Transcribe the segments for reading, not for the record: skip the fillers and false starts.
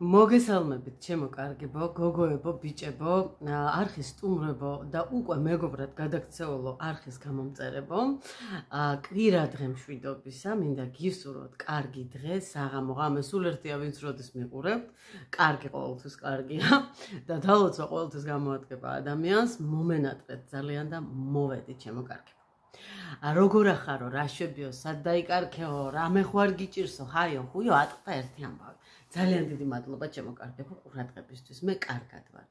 მოგესალმებით, ჩემო კარგებო, გოგოებო, ბიჭებო, არხის სტუმრებო და უკვე მეგობრად გადაქცეულო არხის გამომწერებო. კვირა დღე მშვიდობისა, მინდა გისურვოთ კარგი დღე, საღამო ღამე, სულ ერთია ვინც როდის მიყურებთ, კარგი ყოველთვის კარგია და დალოცვა ყოველთვის გამოადგება ადამიანს, მომენატრეთ ძალიან და მოვედით, ჩემო კარგებო. როგორ ახარო, რა შვებიო, სად დაიკარგეო, რამე ხوار გიჭირსო, ჰაიო, ხუიო, ატყდა ერთი ამბავი. ძალიან დიდი მადლობა ჩემო კარგებო ყურადღებისთვის. მე კარგად ვარ.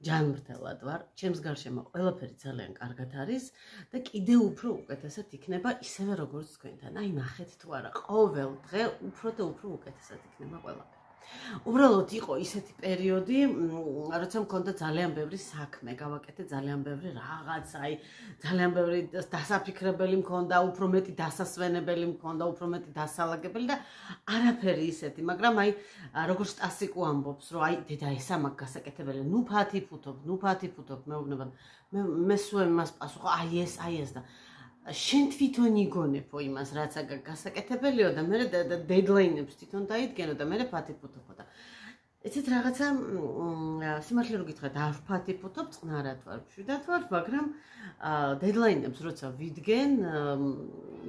ჯანმრთელად ვარ. ჩემს გარშემო ყველაფერი ძალიან კარგად არის და კიდევ უფრო უკეთესად იქნება ისევე როგორც თქვენთან. აი ნახეთ თუ არა, ყოველ დღე უფრო და უფრო უკეთესად იქნება ყველაფერი. უბრალოდ იყო ისეთი პერიოდი, როცა მქონდა ძალიან ბევრი საქმე, გავაკეთე ძალიან ბევრი რაღაც, აი ძალიან ბევრი დასაფიქრებელი მქონდა, უფრო მეტი დასასვენებელი მქონდა, უფრო მეტი დასალაგებელი და არაფერი ისეთი, მაგრამ აი როგორც სტასიკო ამბობს, რომ აი დედა ესა მაგ გასაკეთებელი, ნუ ფათიფუთობ, მეუბნება. მე სულ იმას პასუხა, აი ეს და შენ თვითონ იგონებო იმას, რაც გასაკეთებელიო და მე დედლაინებს თვითონ დაიდგენო და მე ფათიფუთობო და ეცეთ რაღაცა სიმართლე რო გითხრათ, არ ვფათიფუთობ, წყნარად ვარ, მშვიდად ვარ, მაგრამ დედლაინებს როცა ვიდგენ,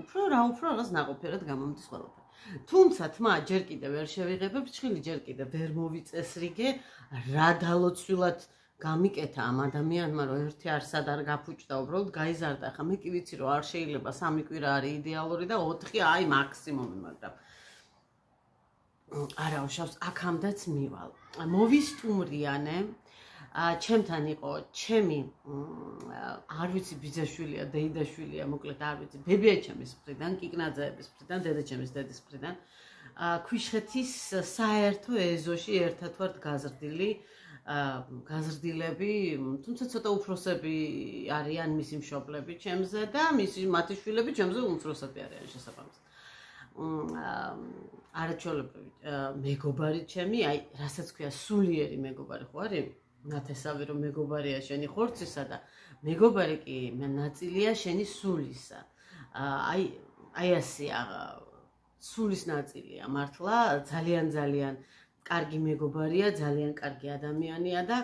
უფრო რაღაც ნაყოფიერად გამომდის ყველაფერი. თუმცა თმა ჯერ კიდევ ვერ შევიღებებ, ჭხილი ჯერ კიდევ ვერ მოვიწესრიგე, რა დალოცვილად გამიკეთა ამ ადამიანმა, რომ ერთი არსად არ გაფუჭდა, უბრალოდ გაიზარდა. ახლა მე კი ვიცი, რომ არ შეიძლება 3 კვირა არის იდეალური და 4 აი მაქსიმუმი, მაგრამ არა უშავს აქამდეც მივალ. მოვისტუმრიანე, ჩემთან იყო ჩემი არ ვიცი ბიძაშვილია, დეიდაშვილია, მოკლედ არ ვიცი, ბებია ჩემის მხრიდან, კიკნაძეების მხრიდან, დედა ჩემის დედის მხრიდან, ქვიშხეთის საერთო ეზოში ერთად ვართ გაზრდილები, თუმცა ცოტა უფროსები არიან მისი მშობლები ჩემზე და მათი შვილები ჩემზე უმცროსები არიან შესაბამისად. არაჩვეულებრივი მეგობარი ჩემი, აი რასაც ქვია სულიერი მეგობარი ხო არის? ნათესავი რომ მეგობარია შენი ხორცისა და მეგობარი კი ნაწილია შენი სულისა. აი ასია სულის ნაწილია მართლა, ძალიან კარგი მეგობარია, ძალიან კარგი ადამიანია და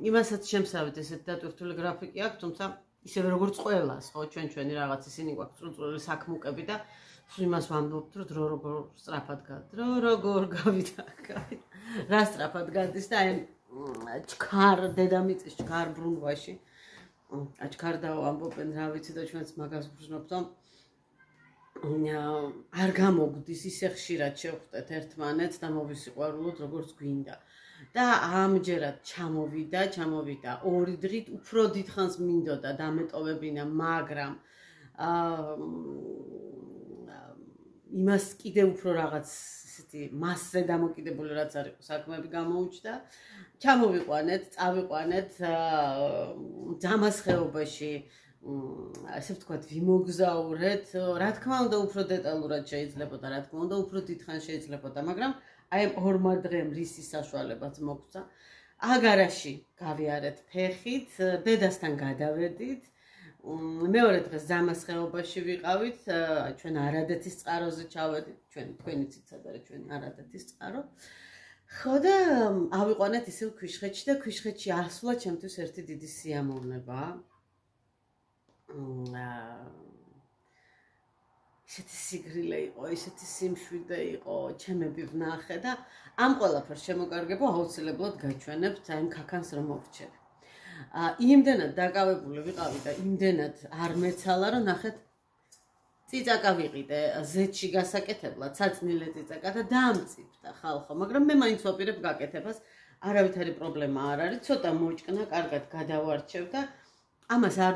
იმასაც შემსავით ესეთ დატვირთული გრაფიკი აქვს, თუმცა ისევე როგორც ყველას, ხო, ჩვენი რაღაც ისინი გვაქვს წრუწრული საქმუկები და სულ იმას ვამბობთ, რომ დრო როგორ გავიდა. რა სწრაფად გადის და აი ჩქარ დედამიწის ჩქარ ბრუნვაში. ჩქარდაო ამბობენ, რა ვიცი და ჩვენც მაგას ვგრძნობთ, რომ არ გამოგვდის ისე ხშირად შევხვდეთ ერთმანეთს და მოვისიყვარულოთ როგორც გვინდა. და ამჯერად ჩამოვიდა 2 დღით, უფრო დიდხანს მინდოდა დამეტოვებინა, მაგრამ იმას კიდევ უფრო რაღაც ისეთი მასზე დამოკიდებული რაც არის საქმეები გამოუჩნდა. ჩამოვიყვანეთ, წავიყვანეთ ძამას ხეობაში, ასე ვთქვათ, ვიმოგზაურეთ. რა თქმა უნდა, უფრო დეტალურად შეიძლებოდა, რა თქმა უნდა, უფრო დიდხანს შეიძლებოდა, მაგრამ აი ორმა დღემ რისი საშუალებაც მოგვცა. აგარაში გავიარეთ ფეხით, დედასთან გადავედით. მეორე დღეს ძამას ხეობაში ვიყავით, ჩვენ არადეთის წყაროზე ჩავედით, თქვენი ციცად არის ჩვენ არადეთის წყარო. ხო და ავიყვანეთ ისევ ქვიშხეთში და ქვიშხეთში ასვლა ჩემთვის ერთი დიდი სიამოვნებაა. ისეთი სიგრილე იყო, ისეთი სიმშვიდე იყო, ჩემები ვნახე და ამ ყველაფერს შემოკარგებო აუცილებლად გაჩვენებთ აი ქაქანს რომ მოვრჩევ. იმდენად დაკავებული ვიყავი და იმდენად არ მეცალა, რომ ნახეთ წიწაკა ვიყიდე ზეთში გასაკეთებლად, საწნილე წიწაკა და დამწიფდა ხალხო, მაგრამ მე მაინც ვაპირებ გაკეთებას, არავითარი პრობლემა არ არის, ცოტა მოჭკნა, კარგად გადავარჩევ და ამას არ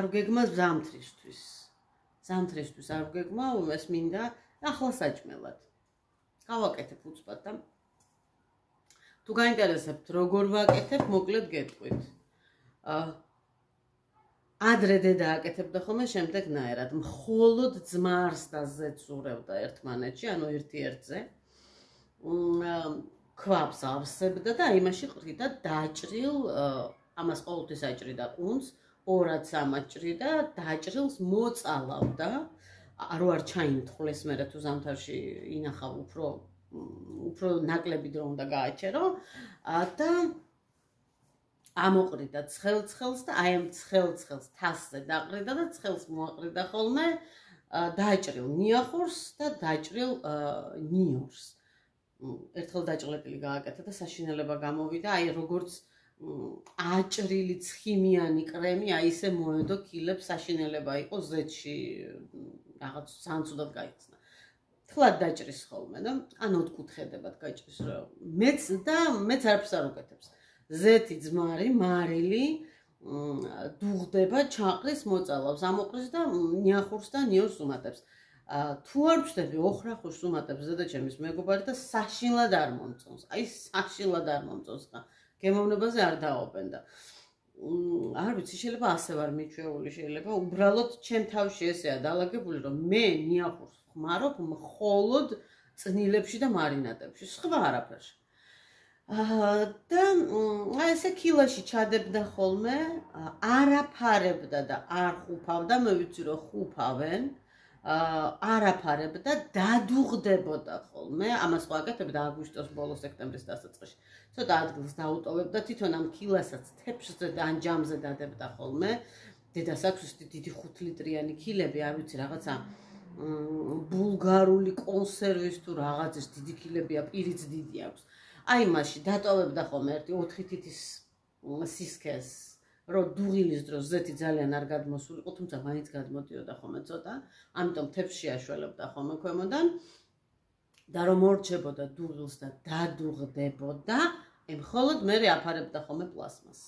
ვგეგმა ზამთრისთვის. ზამთრისთვის არ ვგეგმა, ეს მინდა ახლა საჭმელად. გავაკეთებ უცბად და თუ გაინტერესებთ როგორ ვაკეთებ, მოკლედ გეტყვით. ადრე დედა აკეთებდა ხოლმე შემდეგნაირად, მხოლოდ ძმარს და ზეთს ურევდა ერთმანეთში, ანუ ერთ-ერთზე. ქვაბს ავსებდა და იმაში ყრიდა დაჭრილ, ამას ყოველთვის აჭრიდა ყუნს, 2-3 ჭრიდა, დაჭრილს მოწალავდა, რო არ ჩაიმთხვლეს მერე თუ ზამთარში ინახავ უფრო უფრო ნაკლები დრო უნდა გააჩერო და ამოყრიდა ცხელ-ცხელს და აი ამ ცხელ-ცხელს თასზე დაყრიდა და ცხელს მოაყრიდა ხოლმე დააჭრილ ნიახურს და დააჭრილ ნიორს. ერთხელ დაჭრილები გააკეთა და საშინელება გამოვიდა, აი როგორც აჭრილი ცხიმიანი კრემი, აი ისე მოედო კილებს საშინელება იყო ზეთში რაღაც სანცუდად გაიხსნა. თლად დაჭრის ხოლმე და ან ოთხკუთხედებად გაჭრის მეც არაფერს არ უკეთებს. ზეთი ძმარი, მარილი დუღდება, ჩაყრის, მოწალავს, ამოყრის და ნიახურს და ნიორს უმატებს. თუ არ ვწდები ოხრახურს უმატებს ზედაჩემის მეგობარი და საშინლად არ მომწონს. აი საშინლად არ მომწონს ხა. გემოვნებაზე არ დააობენ და არ ვიცი, შეიძლება ასე ვარ მიჩვეული, შეიძლება უბრალოდ ჩემ თავში ესეა დალაგებული, რომ მე ნიახურს ხმარობ მხოლოდ წნილებში და მარინადებში, სხვა არაფერში. და აი ესე კილაში ჩადებდა ხოლმე, არაფარებდა და არ ხუფავდა, მე ვიცი რომ ხუფავენ. არაფარებდა დადუღდებოდა ხოლმე, ამას ხო აკეთებდა აგვისტოს ბოლოს სექტემბრის დასაწყისში. ცოტა ადგილს დაუტოვებდა, თვითონ ამ კილასაც თეფშზე და ან ჯამზე დადებდა ხოლმე. დედას აქვს დიდი 5 ლიტრიანი კილები, არ ვიცი რაღაცა ბულგარული კონსერვის თუ რაღაცის დიდი კილებია, პირიც დიდი აქვს. აი მასში დატოვებდა ხოლმე ერთი 4 თითის სისქეს. რომ დუღილის დროს ზეთი ძალიან არ გადმოსულიყო, თუმცა მაინც გადმოდიოდა ხოლმე ცოტა, ამიტომ თეფში აშველებდა ხოლმე ქვემოდან და რომ მორჩებოდა დუღილს და დადუღდებოდა, მხოლოდ მე აფარებდა ხოლმე პლასმას.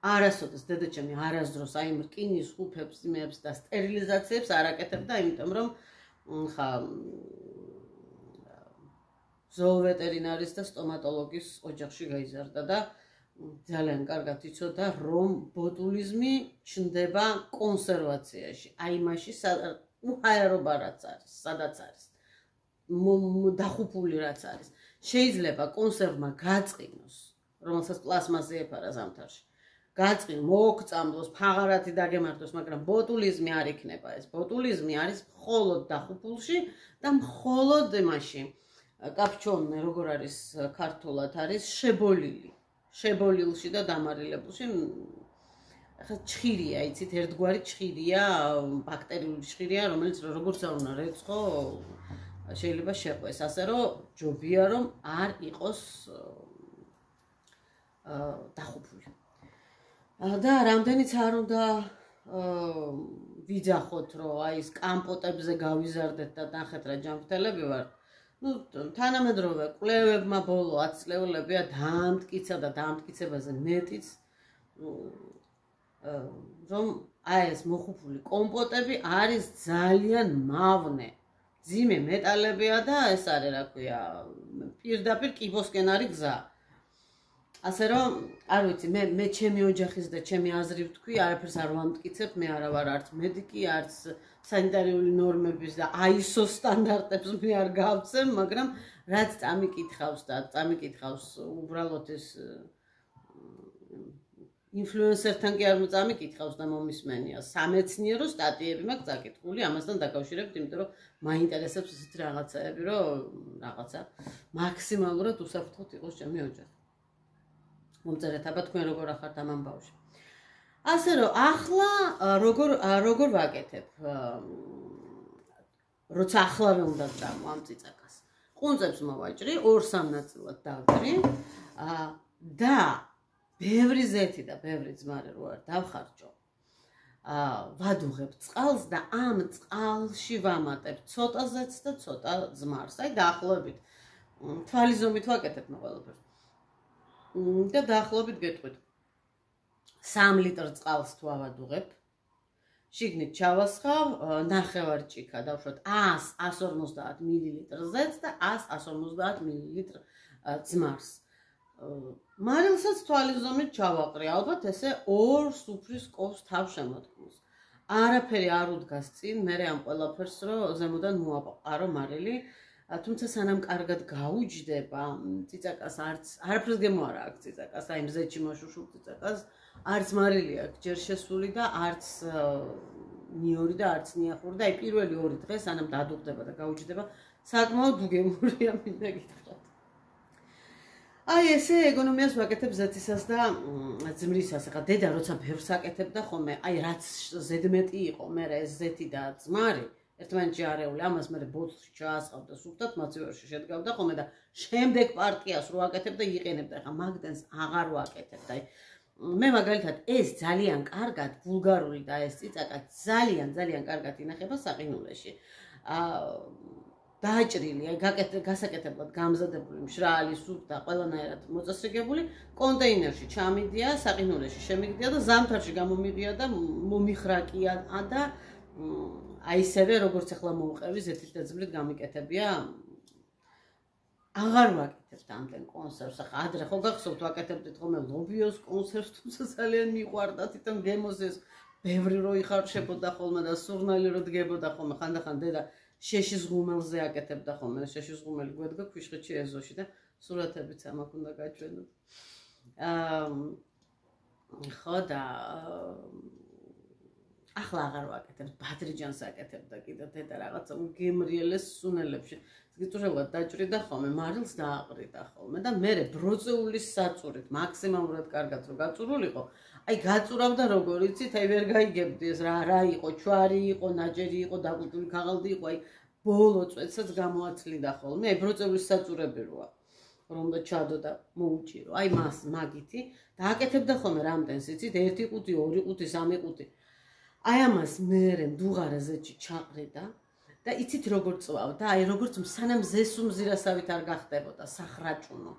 არასოდეს დედაჩემი არასდროს აი რკინის ხუფებს, იმებს და სტერილიზაციებს არ აკეთებდა, იმიტომ რომ ხა ზოოვეტერინარის და სტომატოლოგის ოჯახში გაიზარდა და ძალიან კარგად იცოდა, რომ ბოტულიზმი ჩნდება კონსერვაციაში. აი მაშინ უჰაერობა რაც არის, სადაც არის. დახუფული რაც არის. შეიძლება კონსერვმა გაწყინოს, რომელსაც პლასმასზე ეფარა ზამთარში. გაწყინ, მოოქწამლოს, ფაღარათი დაგემართოს, მაგრამ ბოტულიზმი არ იქნება ეს. ბოტულიზმი არის მხოლოდ დახუფულში და მხოლოდ იმაში. კაფჩონე როგორ არის ქართულად არის შებოლილი. შებოლილში და დამარილებულში ახლა ჩხირია, იცით, ერთგვარი ჩხირია, ბაქტერიული ჩხირია, რომელიც როგორც არ უნდა რეცხო, შეიძლება შეყვეს, ასე რომ ჯობია რომ არ იყოს დახუფული. და რამდენიც არ უნდა ვიძახოთ, რომ აი ეს კამპოტებზე გავიზარდეთ და ნახეთ რა ჯანმრთელები ვართ. თანამედროვე კვლევებმა ბოლო 10 წლეულებია დაამტკიცა და დაამტკიცებაზე მეტიც რომ აი ეს მოხუფული კომპოტები არის ძალიან მავნე. ძიმე მეტალებია და ეს არის რა ქვია, პირდაპირ კიბოსკენ არის გზა. ასე რომ, არ ვიცი, მე ჩემი ოჯახის და ჩემი აზრი ვთქვი, არაფერს არ ვამტკიცებ, მე არა ვარ არც მედიკი, არც სანიტარიული ნორმების და ISO სტანდარტებს მე არ გავცემ, მაგრამ რაც წამიკითხავს და წამიკითხავს უბრალოდ ეს ინფლუენსერთან კი არ წამიკითხავს და მომისმენია. სამეცნიერო სტატიები მაქვს წაკითხული ამასთან დაკავშირებით, იმიტომ რომ მაინტერესებს ისეთი რაღაცაები, რომ რაღაცა მაქსიმალურად უსაფრთხოდ იყოს ჩემი ოჯახი. მომწერეთ აბა თქვენ როგორ ახართ ამ ამბავში. ასე რომ ახლა როგორ ვაკეთებ? როცა ახლავე უნდა წამო ამ წიწაკას. ყუნწებს მოვაჭრი, 2-3 ნაწილად დავჭრი და ბევრი ზეთი და ბევრი ძმარი რო არ დავხარჯო. ვადუღებ წყალს და ამ წყალში ვამატებ ცოტა ზეთს და ცოტა ძმარს. აი დაახლოებით თვალის ზომით ვაკეთებ მე ყველაფერს. და დაახლოებით გეტყვით 3 ლიტრ წყალს თუ ავადუღებ, შიგნით ჩავასხავ, ნახევარ ჭიქა დავშვათ 100-150 მილილიტრ ზეთს და 100-150 მილილიტრ ძმარს. მარილსაც თვალის ზომით ჩავაყრი, ალბათ ესე 2 სუფრის ყოფს თავ შემოდგმოს. არაფერი არ უდგას წინ, მე ამ ყველაფერს რომ ზემოდან მოაყარო მარილი, თუმცა სანამ კარგად გაუჯდება წიწაკას არაფერს გემო არა აქვს წიწაკას, აი მზეთში მოშუშულ წიწაკას, არც მარილი აქვს ჯერ შესული და არც ნიორი და არც ნიახური და აი პირველი 2 დღე სანამ დადუღდება და გაუჯდება, საკმაოდ უგემურია მინდა გითხრათ. აი ესე ეკონომიას ვაკეთებ ზეთისას და ძმრისას. ახლა დედა როცა ბევრს აკეთებდა ხოლმე, აი რაც ზედმეტი იყო, მე ეს ზეთი და ძმარი ერთმანეთში არეული, ამას მე ბოთლში ჩაასხავდა სუფთად, მაცივარში შედგავდა ხოლმე და შემდეგ პარტიას რო აკეთებდა, იყენებდა. ახლა მაგდენს აღარ ვაკეთებდა. აი მე მაგალითად ეს ძალიან კარგად ბულგარული და ეს წიწაკა ძალიან კარგად ინახება საყინულეში. დააჭრილი, აი გასაკეთებლად გამზადებული, მშრალი, სუფთა, ყველანაირად მოწესრიგებული, კონტეინერში ჩამიდია, საყინულეში შემიგდია და ზამთარში გამომიღია და მომიხრაკია და აი ისევე როგორც ახლა მოუყევი ზეთით და ძმრით გამიკეთებია. აღარ ვაკეთებთ ამდენ კონსერვს. ახლა ადრე ხო გახსოვთ ვაკეთებდით ხოლმე ლობიოს კონსერვს, თუმცა ძალიან მიყვარდა თვითონ გემოს ეს ბევრი რო იხარშებოდა ხოლმე და სურნელი რო დგებოდა ხოლმე ხანდახან დედა შეშის ღუმელზე აკეთებდა ხოლმე. შეშის ღუმელი გვედგა ქვიშხეთში ეზოში და სურათებიც ამაქვს უნდა გაჩვენოთ. ხო და ახლა აღარ ვაკეთებ, ბადრიჯანს აკეთებდა კიდე დედა რაღაცა უგემრიელეს სუნელებში. გიწურებულად დაჭრიდა ხოლმე, მარილს დააყრიდა ხოლმე და მე ბროწეულის საწურით მაქსიმალურად კარგად რო გაწურულიყო, აი გაწურავდა როგორ იცით, აი ვერ გაიგებდი ეს რა იყო, ჩვარი იყო, ნაჯერი იყო, დაკულტული ქაღალდი იყო, აი ბოლო წვეთსაც გამოაცლიდა ხოლმე, აი ბროწეულის საწურები როა, რომ და ჩადო და მოუჭირო, აი მას მაგითი და აკეთებდა ხოლმე რამდენს იცით, 1 ყუთი, 2 ყუთი, 3 ყუთი. აი ამას მე დუღარაზეში ჩაყრიდა და იცით როგორ წვავდა, აი როგორც სანამ ზესუმზირასავით არ გახდებოდა სახრაჭუნო.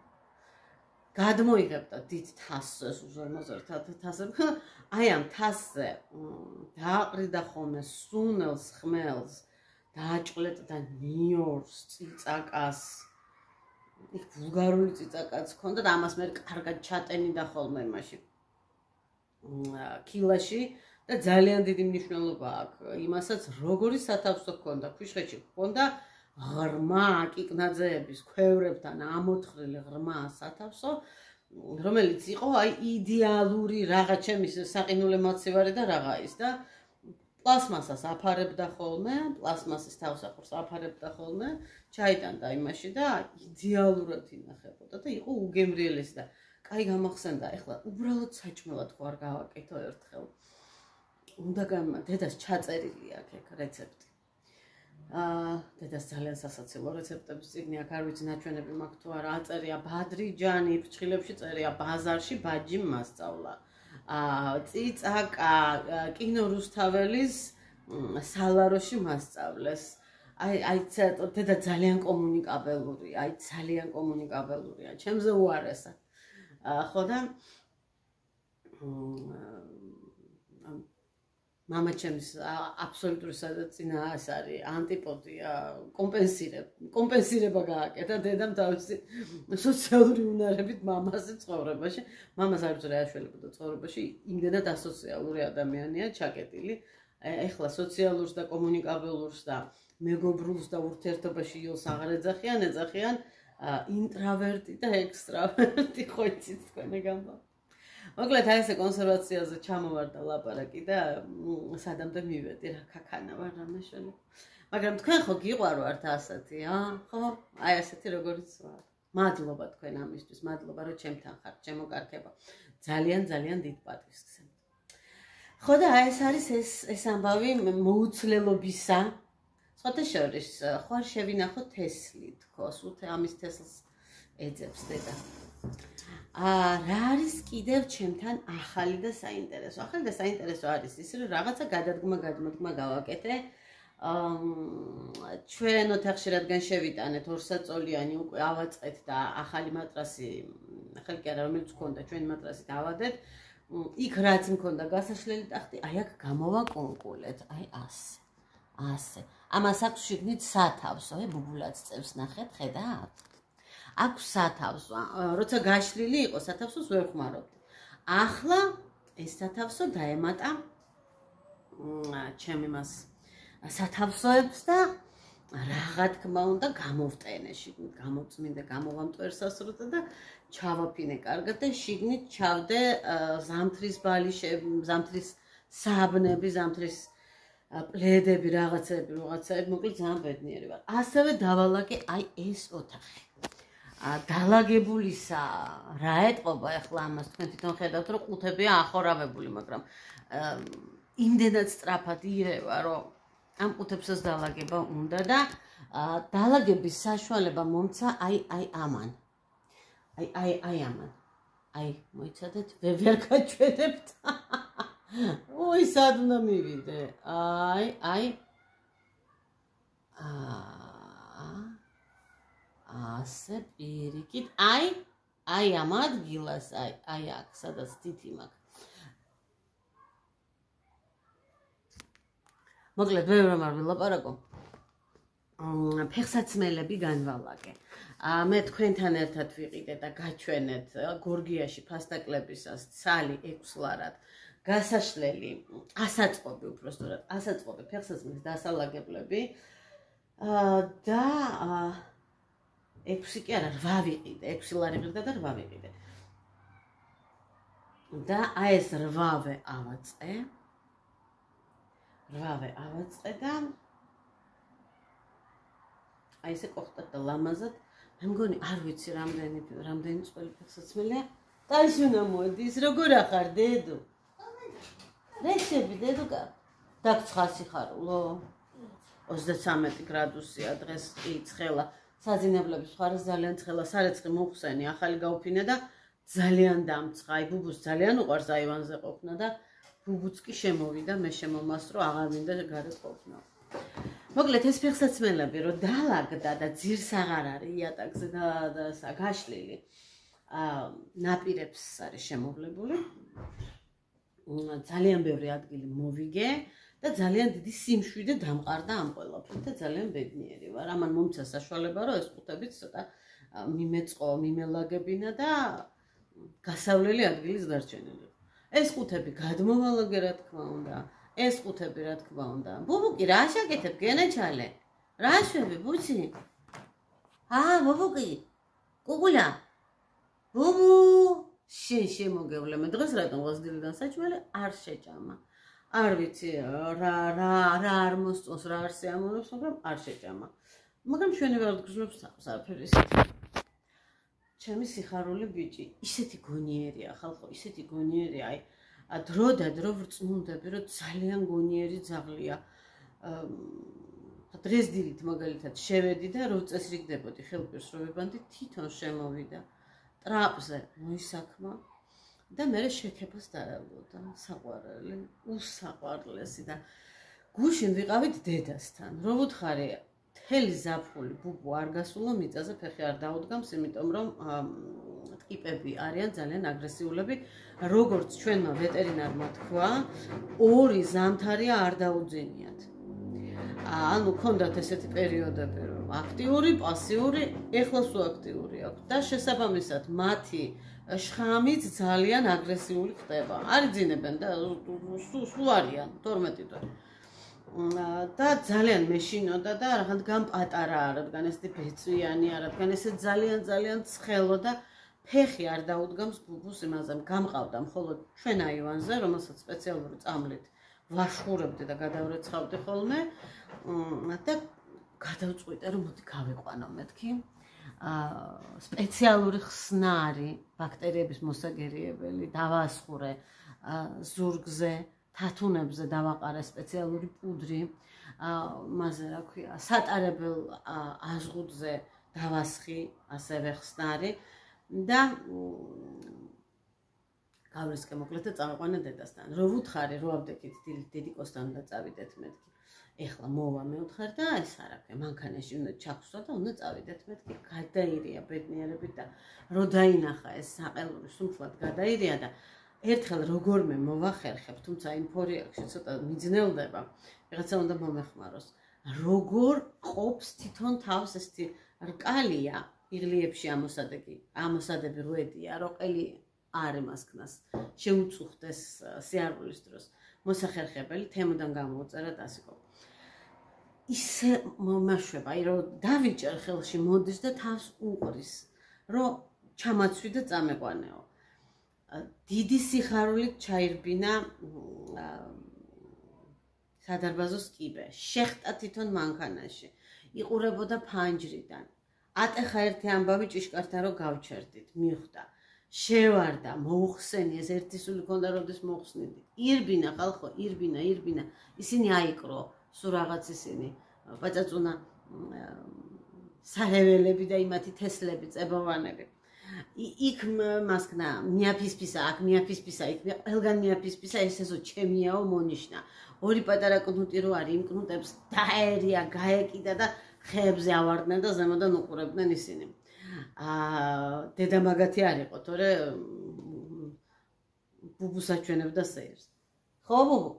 გადმოიღებდა დიდ თასს, უზარმაზრად თასს. აი ამ თასზე დააყრიდა ხოლმე სუნელს, ხმელს, დააჭყლეტდა ნიორს, წიწაკას. იქ ბულგარული წიწაკაც ჰქონდა და ამას მე კარგად ჩატენიდა ხოლმე იმაში კილაში. და ძალიან დიდი მნიშვნელობა აქვს იმასაც, როგორი სათავსო ჰქონდა. ქვიშხეთში ჰქონდა ღრმა აკიკნაძეების ქვევრებთან ამოთხრილი ღრმა სათავსო, რომელიც იყო აი იდეალური რაღაც ჩემის საყინულე მაცივარი და რაღა ის და პლასმასას აფარებდა ხოლმე, პლასმასის თავსახურს აფარებდა ხოლმე, ჩაიტანდა იმაში და იდეალურად ინახებოდა და იყო უგემრიელესი და კაი გამახსენდა, ეხლა უბრალოდ საჭმელად ხო არ გავაკეთო ერთხელ. უნდა დედას ჩაწერილი აქვს ეგ რეცეპტი. დედას ძალიან სასაცილო რეცეპტების წიგნი აქვს, არ ვიცი ნაჩვენები მაქვს თუ არა, აწერია ბადრიჯანი, ფრჩხილებში წერია ბაზარში ბაჯიმ მასწავლა. წიწაკა კინო რუსთაველის სალაროში მასწავლეს. აი დედა ძალიან კომუნიკაბელურია, აი ძალიან კომუნიკაბელურია, ჩემზე უარესა. ხო და მამა ჩემს აბსოლუტური წინაას არის, ანტიპოდია, კომპენსირება გააკეთა დედამ თავისი სოციალური უნარებით მამაზე ცხოვრებაში. მამას არ უძლია აშველებოდა ცხოვრებაში, იმდენად ასოციალური ადამიანია, ჩაკეტილი. ეხლა სოციალურს და კომუნიკაბელურს და მეგობრულს და ურთიერთობაში ილს აღარ ეძახიან, ეძახიან ინტრავერტი და ექსტრავერტი, ხო იცით თქვენ ეგ ამბავ. მოკლედ აი ესე კონსერვაციაზე ჩამოვარდა ლაპარაკი და სადამდე მივედი რა ქაქანა ვარ რამეშელი. მაგრამ თქვენ ხო გიყვარვართ ასეთი, ხო? აი ასეთი როგორიც ვარ. მადლობა თქვენ ამისთვის, მადლობა რომ ჩემთან ხართ, შემოკარქება. ძალიან დიდ პატივს გსცემთ. ხო და აი ეს არის ეს ამბავი მოუცლელობისა. სხვათა შორის ხო არ შევინახო თესლი თქოს, უთე ამის თესლს ეძებს დედა. რა არის კიდევ ჩემთან ახალი და საინტერესო? ახალი და საინტერესო არის ის, რომ რაღაცა გადადგმა გავაკეთე. ჩვენ ოთახში რადგან შევიტანეთ 2 საწოლიანი უკვე ავაწყეთ და ახალი მატრასი, ახალი კი არა, რომელიც ჰქონდა ჩვენი მატრასით ავადეთ. იქ რაც მქონდა გასაშლელი ტახტი, აი აქ გამოვაკონკულეთ, აი ასე. ამას აქვს შიგნით სათავსო, ბუბულაც წევს ნახეთ, ხედავთ? აქვს სათავსო, როცა გაშლილი იყო, სათავსოს ვერ ხმარობდი. ახლა ეს სათავსო დაემატა ჩემ იმას სათავსოებს და რაღა თქმა უნდა გამოვტენე შიგნით, გამოვწმინდე, გამოვამტვერსასრუტე და ჩავაფინე კარგად და შიგნით ჩავდე ზამთრის ბალიშები, ზამთრის საბნები, ზამთრის პლედები, რაღაცები, მოკლედ ძალიან ბედნიერი ვარ. ასევე დავალაგე აი ეს ოთახი. დალაგებულისა რა ეტყობა ახლა ამას თქვენ თვითონ ხედავთ რომ ყუთებია ახორავებული მაგრამ იმდენად სწრაფად ირევა რომ ამ ყუთებსაც დალაგება უნდა და დალაგების საშუალება მომცა აი ამან აი ამან აი მოიცადეთ ვერ გაჩვენებთ ой სად უნდა მივიდე აი ასე პირიქით აი ამ ადგილას აი აქ სადაც თითი მაქვს მოკლედ ვერ არ ვილაპარაკო ფეხსაცმელები განვალაგე მე თქვენთან ერთად ვიყიდე და გაჩვენეთ გორგიაში ფასტაკლებისას ცალი 6 ლარად გასაშლელი ასაწყობი უბრალოდ ასაწყობი ფეხსაცმლის დასალაგებლები და 6 კი არა 8 ვიყიდე 6 ლარი ღირდა და 8 ვიყიდე და აი ეს 8-ვე ავაწყე და აი ესე ყოხტად და ლამაზად მე მგონი არ ვიცი რამდენი წელი ფეხსაცმელია ტაიში უნდა მოდის როგორ ახარ დედო რეშები დედუკა დაგცხა სიხარულო 33 გრადუსია დღეს ცხელა საძინებლების მხარეს ძალიან ცხელა სარეცხი მოხსენი ახალი გაუფინე და ძალიან დამცხა აი ბუბუს ძალიან უყვარს აივანზე ყოფნა და ბუბუც კი შემოვიდა მე შემომასწრო აღარ მინდა გარეთ ყოფნა მოკლედ ეს ფეხსაცმელები რომ დალაგდა და ძირს აღარ არის იატაკზე და გაშლილი ნაპირებს არის შემოვლებული ძალიან ბევრი ადგილი მოვიგე და ძალიან დიდი სიმშვიდე დამყარდა ამ ყველაფრით და ძალიან ბედნიერი ვარ ამან მომცა საშუალება რომ ეს ყუთებიც ცოტა მიმეწყო მიმელაგებინა და გასავლელი ადგილის დარჩენილი ეს ყუთები გადმოვალაგე რა თქმა უნდა ეს ყუთები რა თქმა უნდა ბუბუკი რა შეკეთებ გენეჩალე რა შვები ბუჩი ბუბუკი კუგულა ბუბუ შემოგევლე მე დღეს რატომ ღაზდილიდან საჭმელი არ შეჭამა არ ვიცი რა არ მოსწონს რა არ შეამონებს მაგრამ არ შეჭამა მაგრამ ჩვენი ვარ გზნობს საფერი ისეთი ჩემი სიხარული ბიჭი ისეთი გონიერია ხალხო ისეთი გონიერია აი დრო და დრო ვრწმუნდები რომ ძალიან გონიერი ძაღლია დღეს დილით მაგალითად შევედი და რო წესრიგდებოდი ხელფერს რო ვებანდი თვითონ შემოვიდა ტრაპზე მოისაქმა და მე შექებას დარავდა საყვარელი უსაყვარლესი და გუშინ ვიყავით დედასთან რო ვუთხარი მთელი ზაფხული ბუბუ არ გასულა მიწაზე ფეხი არ დაუდგამს იმიტომ რომ ტიპები არიან ძალიან აგრესიულები როგორც ჩვენმა ვეტერინარმა თქვა ორი ზამთარია არ დაუძინიათ ანუ ქონდათ ესეთი პერიოდები რომ აქტიური პასიური ეხლა სულ აქტიური აქვს და შესაბამისად მათი შხამიც ძალიან აგრესიული ხდება არ იძინებენ და სულ არიან 12 თვე და ძალიან მეშინოდა და რადგან პატარაა რადგან ესეთი ბეწვიანი რადგან ესე ძალიან ცხელო და ფეხი არ დაუდგამს ბუბუს იმაზე გამყავდა მხოლოდ ჩვენ აივანზე რომელსაც სპეციალური წამლით ვაშხურებდი და გადავრეცხავდი ხოლმე და გადავწყვიტე რომ მოდი გავიყვანო მეთქი სპეციალური ხსნარი ბაქტერიების მოსაგერიებელი დავასხურე ზურგზე თათუნებზე დავაყარე სპეციალური პუდრი მასე რა ქვია სატარებელ აზღუდზე დავასხი ასევე ხსნარი და გავრისკე მოკლედ და წავიყვანე დედასთან რო ვუთხარი რო ავდექით დედიკოსთან და წავიდეთ მეთქი ეხლა მოვა მეუთხარ და ეს არაფერი მანქანაში უნდა ჩაგვსვა და უნდა წავიდეთ მეთქი გადაირია ბედნიერებით და რო დაინახა ეს საყელური სუმფლად გადაირია და ერთხელ როგორმე მოვახერხებ თუმცა იმ ფორიაქში ცოტა მიძნელდება რაღაცა უნდა მომეხმაროს როგორ ყოფს თვითონ თავს ესეთი რკალია იღლიებში ამოსადები როედია როყელი არ იმასქნას შეუწუხდეს სიარულის დროს მოსახერხებელი თემოდან გამოუწერა და ასიკო ისე მომაშვება აი რომ დავიჭერ ხელში მოდის და თავს უყრის რომ ჩამაცვი და წამეყვანეო დიდი სიხარულით ჩაირბინა სადარბაზოს კიბე შეხტა თვითონ მანქანაში იყურებოდა ფანჯრიდან ატეხა ერთი ამბავი ჭიშკართან რომ გავჩერდით, მიხვდა. შევარდა, მოუხსენი, ეს ერთი სული ქონდა, როდის მოუხსნიდი. ირბინა ხალხო, ირბინა. ისინი აიკრო, სულ რაღაც ისინი, პაწაწუნა საჰეველები და იმათი თესლები, წებოვანები. იქ მასკნა, მიაფისფისა, აქ მიაფისფისა, იქ ყველგან მიაფისფისა, ესეო ჩემიაო მონიშნა. ორი პატარა კნუტი რო არის, იმ კნუტებს დაერია, გაეკიდა და ხეებზე ავარდნენ და ზემოდან უყურებდნენ ისინი. დედა მაგათი არ იყო, თორე ბუბუს აჩვენებდა სეირს. ხო, ბუბუ,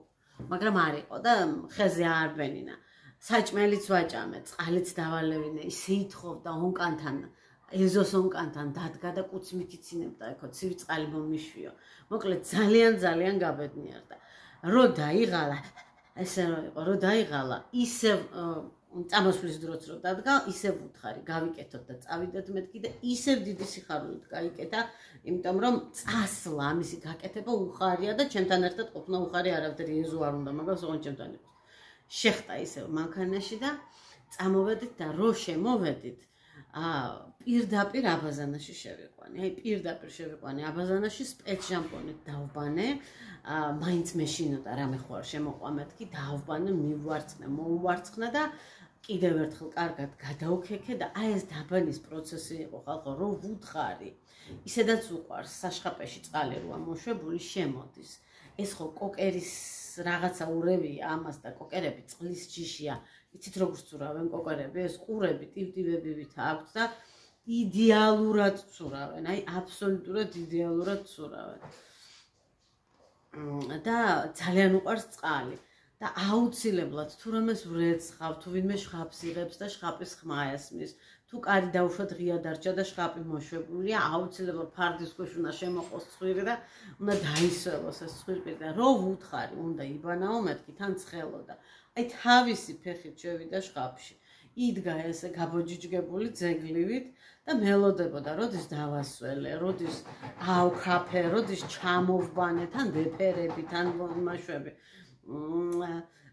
მაგრამ არ იყო და ხეზე არ ბენინა. საჭმელიც ვაჭამე, წყალიც დავალევინე, ისე ითხოვდა ონკანთან, ეზოს ონკანთან დადგა და კუცი მიქიცინებდა, ეხო ცივი წყალი მომიშვიო. მოკლედ ძალიან გაბედნიერდა. რო დაიღალა, ესე რო იყო, რო დაიღალა, ისევ წამოსვლის დროც რო დადგა, ისევ უთხარი, გავიკეთოთ და წავიდეთ მეთქი და ისევ დიდი სიხარულით გაიკეთა, იმიტომ რომ წასვლა ამისი გაკეთება უხარია და ჩემთან ერთად ყოფნა უხარი არავითარი ეზო არ უნდა, მაგრამ ოღონდ ჩემთან იყო. შეხტა ისევ მანქანაში და წამოვედით და რო შემოვედით, პირდაპირ აბაზანაში შევიყვანე. აი პირდაპირ შევიყვანე აბაზანაში სპეცჟამპონით დავბანე, მაინც მეშინოდა რამე ხო არ შემოყვა მეთქი, დავბანე, მივარცხნე, მოუვარცხნა და კიდევ ერთხელ კარგად გადაუქექე და აი ეს დაბანის პროცესი იყო ხალხო, რო ვუთხარი. ისედაც უყვარს საშხაპეში წყალი როა მოშვებული შემოდის. ეს ხო კოკერის რაღაცა ურევია ამას და კოკერები წყლის ჯიშია. იცით როგორ ცურავენ კოკერები, ეს ყურები ტივტივებივით აქვთ და იდეალურად ცურავენ, აი აბსოლუტურად იდეალურად ცურავენ. და ძალიან უყვარს წყალი. და აუცილებლად თუ რამეს ვრეცხავ, თუ ვინმე შხაპს იღებს და შხაპის ხმა ესმის, თუ კარი დაუშვა ღია დარჩა და შხაპი მოშვებულია, აუცილებლად ფარდის ქვეშ უნდა შემოყოს ცხვირი და უნდა დაისველოს ეს ცხვირი და რო ვუთხარი, უნდა იბანაო მეთქი, თან ცხელოდა. აი თავისი ფეხით შევიდა შხაპში. იდგა ესე გაბოჯიჯგებული ძეგლივით და მელოდებოდა, როდის დავასველე, როდის ავქაფე, როდის ჩამოვბანე, თან ვეფერები, თან მაშვები.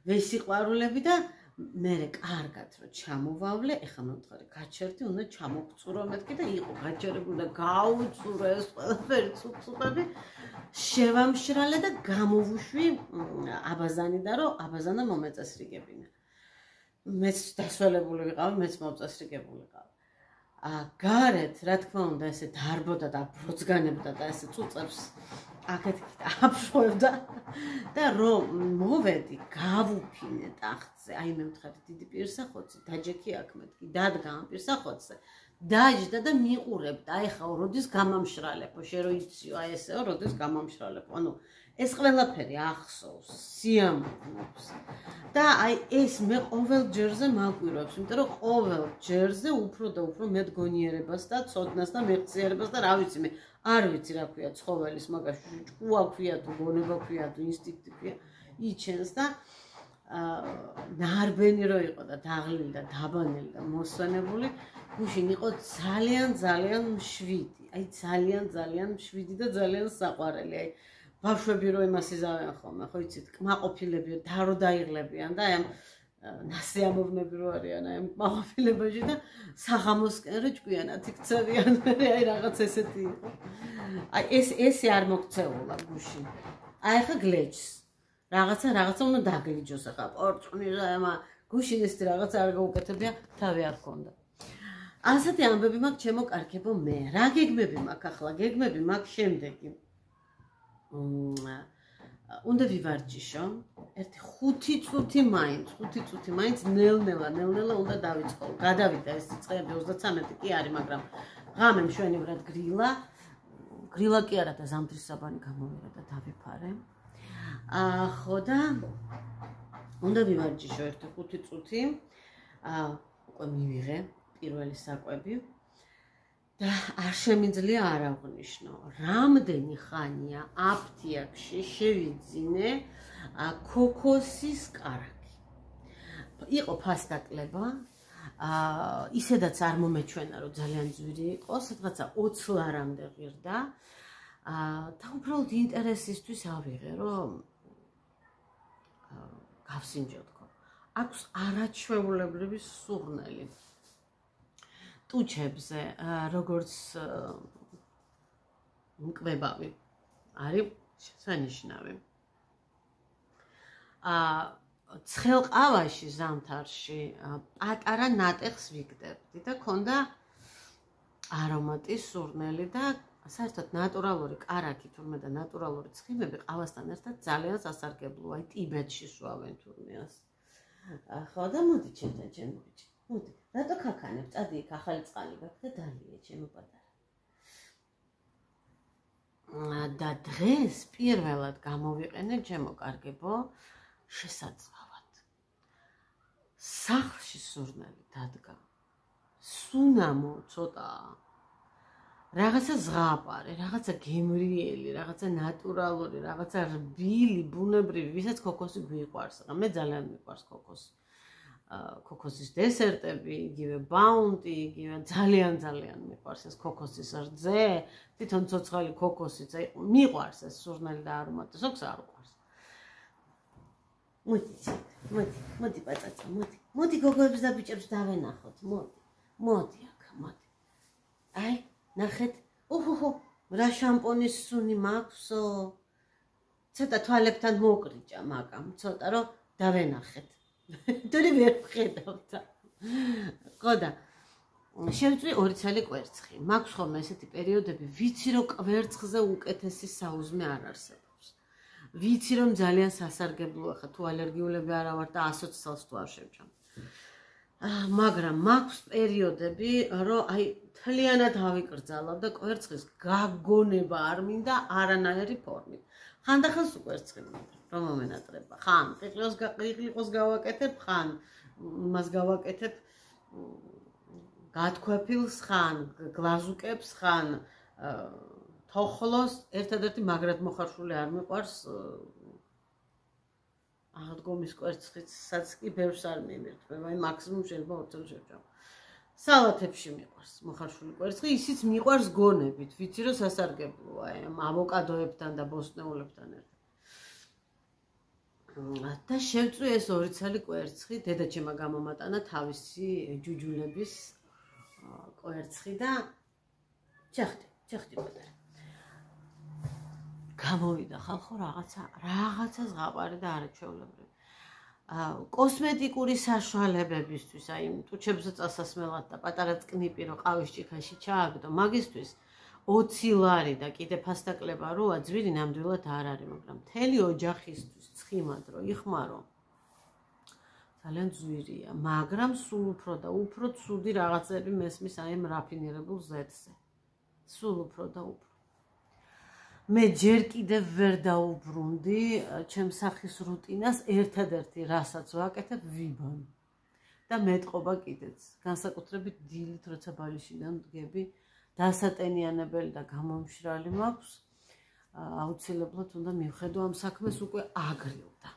ვესიყვარულები და მერე კარგად რომ ჩამოვავლე, ეხლა მომთხარი გაჩერდი, უნდა ჩამოგწურო მეთქი და იყო გაჩერებული და გაუწურო ეს ყველაფერი ცუცუხები, შევამშრალე და გამოვუშვი აბაზანი და რომ აბაზანა მომეწესრიგებინა. მეც დასველებული ვიყავი, მეც მოწესრიგებული ვიყავი. გარეთ, რა თქმა უნდა, ესე დარბოდა და ბროძგანებდა და ესე წუწებს აქეთ აფშოვდა და რომ მოვედი, გავუფინე ტახტზე, აი მე ვთხარი დიდი პირსახოცი, დაჯექი აქ მეთქი, დადგა ამ პირსახოცზე, დაჯდა და მიყურებდა, აი ხა როდის გამამშრალებო, შე რო იციო, აი ესეო, როდის გამამშრალებო, ანუ ეს ყველაფერი ახსოვს, სიამოვნებს და აი ეს მე ყოველ ჯერზე მაკვირვებს, იმიტომ რომ ყოველ ჯერზე უფრო და უფრო მედგონიერებას და ცოდნას და მეხსიერებას და რა ვიცი მე არ ვიცი რა ქვია ცხოველის მაგაში ჭკუა ქვია თუ გონება ქვია თუ ინსტინქტი ქვია იჩენს და ნარბენი რო იყო და დაღლილი და დაბანელი და მოსვენებული გუშინ იყო ძალიან მშვიდი აი ძალიან მშვიდი და ძალიან საყვარელი აი ბავშვები რო იმას იზავენ ხოლმე ხო იცით კმაყოფილები და რო დაიღლებიან და აი ამ ნასიამოვნები რო არიან აი კმაყოფილებაში და საღამოსკენ რო ჭკვიანად იქცევიან აი რაღაც ესეთი იყო აი ესე არ მოქცეულა გუშინ აი ხა გლეჯს რაღაცა უნდა დაგლიჯოს ახლა პორწყვი რა გუშინ ეს რაღაცა არ გაუკეთებია თავი არ ქონდა ასეთი ამბები მაქვს ჩემო კარგებო მე რა გეგმები მაქვს ახლა გეგმები მაქვს შემდეგი უნდა ვივარჯიშო ერთი 5 წუთი მაინც ნელ-ნელა უნდა დავიწყო გადავიდა ეს წლები 33 კი არის მაგრამ ღამე მშვენივრად გრილა კი არა და ზამთრის საბანი გამოვიდა და დავიფარე ხო და უნდა ვივარჯიშო ერთი 5 წუთი უკვე მივიღე პირველი საკვები და არ შემიძლია არ აღვნიშნო რამდენი ხანია აფთიაქში შევიძინე ქოქოსის კარაქი იყო ფასდაკლება ისედაც არ მომეჩვენა რომ ძალიან ძვირი იყო სადღაცა 20 ლარამდე ღირდა და უბრალოდ ინტერესისთვის ავიღე რომ გავსინჯო თქო აქვს არაჩვეულებრივი სურნელი ტუჩებზე როგორც მკლებავი არის შესანიშნავი. ცხელ ყავაში ზამთარში პატარა ნატეხს ვიგდებდი და ქონდა არომატი, სურნელი და საერთოდ ნატურალური კარაქი თურმე და ნატურალური ცხიმები ყავასთან ერთად ძალიან სასარგებლოა. აი ტიბეტში სვავენ თურმეას. ხო და მოდი ჩემთან ჩემი ბიჭი. მოდი. რატო ქაქანებ? წადი იქ ახალი წყალი გაქვს და დალია ჩემო პატარა. და დღეს პირველად გამოვიყენე ჩემო კარგებო შესაძლებლად. სახლში სურნელი დადგა. სუნამო ცოტაა. რაღაცა ზღაპარე, რაღაცა გემრიელი, რაღაცა ნატურალური, რაღაცა რბილი, ბუნებრივი, ვისაც ქოქოსი გვიყვარს. მე ძალიან მიყვარს ქოქოსი. ქოქოსის დესერტები, იგივე ბაუნტი, იგივე ძალიან მიყვარს ეს ქოქოსის რძე, თვითონ ცოცხალი ქოქოსიც, აი მიყვარს ეს სურნელი და არომატი, ზოგს არ უყვარს. მოდი პაწაწა, მოდი გოგოებს და ბიჭებს დავენახოთ, მოდი აქ, მოდი. აი ნახეთ, რა შამპონის სუნი მაქვსო. ცოტა თვალებთან მოკრიჭა მაგამ, ცოტა რომ დავენახეთ. თორე ვერ ვხედავთ. ხო და შევწვი 2 ცალი კვერცხი. მაქვს ხოლმე ესეთი პერიოდები, ვიცი რომ კვერცხზე უკეთესი საუზმე არ არსებობს. ვიცი რომ ძალიან სასარგებლოა, ხა თუ ალერგიულები არა ვარ და 120 წელს თუ არ შევჭამ. მაგრამ მაქვს პერიოდები, რომ აი თლიანად ავიკრძალავ და კვერცხის გაგონება არ მინდა არანაირი ფორმით. ხანდახანს უკვერცხი მინდა, რომ მომენატრება. ხან ყიყლიყოს გავაკეთებ, ხან მას გავაკეთებ გათქვეფილს, ხან გლაზუკებს, ხან თოხლოს. ერთადერთი მაგრად მოხარშული არ მიყვარს აღდგომის კვერცხიც, სადაც კი ბევრს არ მიმირთმევ, აი მაქსიმუმ შეიძლება 2 წელს შევჭამ. სალათებში მიყვარს მოხარშული კვერცხი, ისიც მიყვარს გონებით, ვიცი რომ სასარგებლოა, აი ავოკადოებთან და ბოსტნეულებთან ერთად. და შევწვი ეს 2 ცალი კვერცხი, დედაჩემა გამომატანა თავისი ჯუჯულების კვერცხი და ჩახტი პატარა. გამოვიდა ხალხო რაღაცა ზღაპარი და არაჩვეულებრივი. კოსმეტიკური საშუალებებისთვის, აი ტუჩებზე წასასმელად და პატარა წკნიპი რო ყავის ჭიქაში ჩააგდო, მაგისთვის 20 ლარი და კიდე ფასდაკლება როა ძვირი ნამდვილად არ არის, მაგრამ მთელი ოჯახისთვის ცხიმად რო იხმარო ძალიან ძვირია, მაგრამ სულ უფრო და უფრო ცუდი რაღაცები მესმის აი ამ რაფინირებულ ზეთზე. სულ უფრო და უფრო. მე ჯერ კიდევ ვერ დაუბრუნდი ჩემს სახის რუტინას, ერთადერთი რასაც ვაკეთებ ვიბან. და მეტყობა კიდეც, განსაკუთრებით დილით, როცა ბალიშიდან ვდგები, დასატენიანებელი და გამომშრალი მაქვს, აუცილებლად უნდა მივხედო ამ საქმეს უკვე აგრილდა.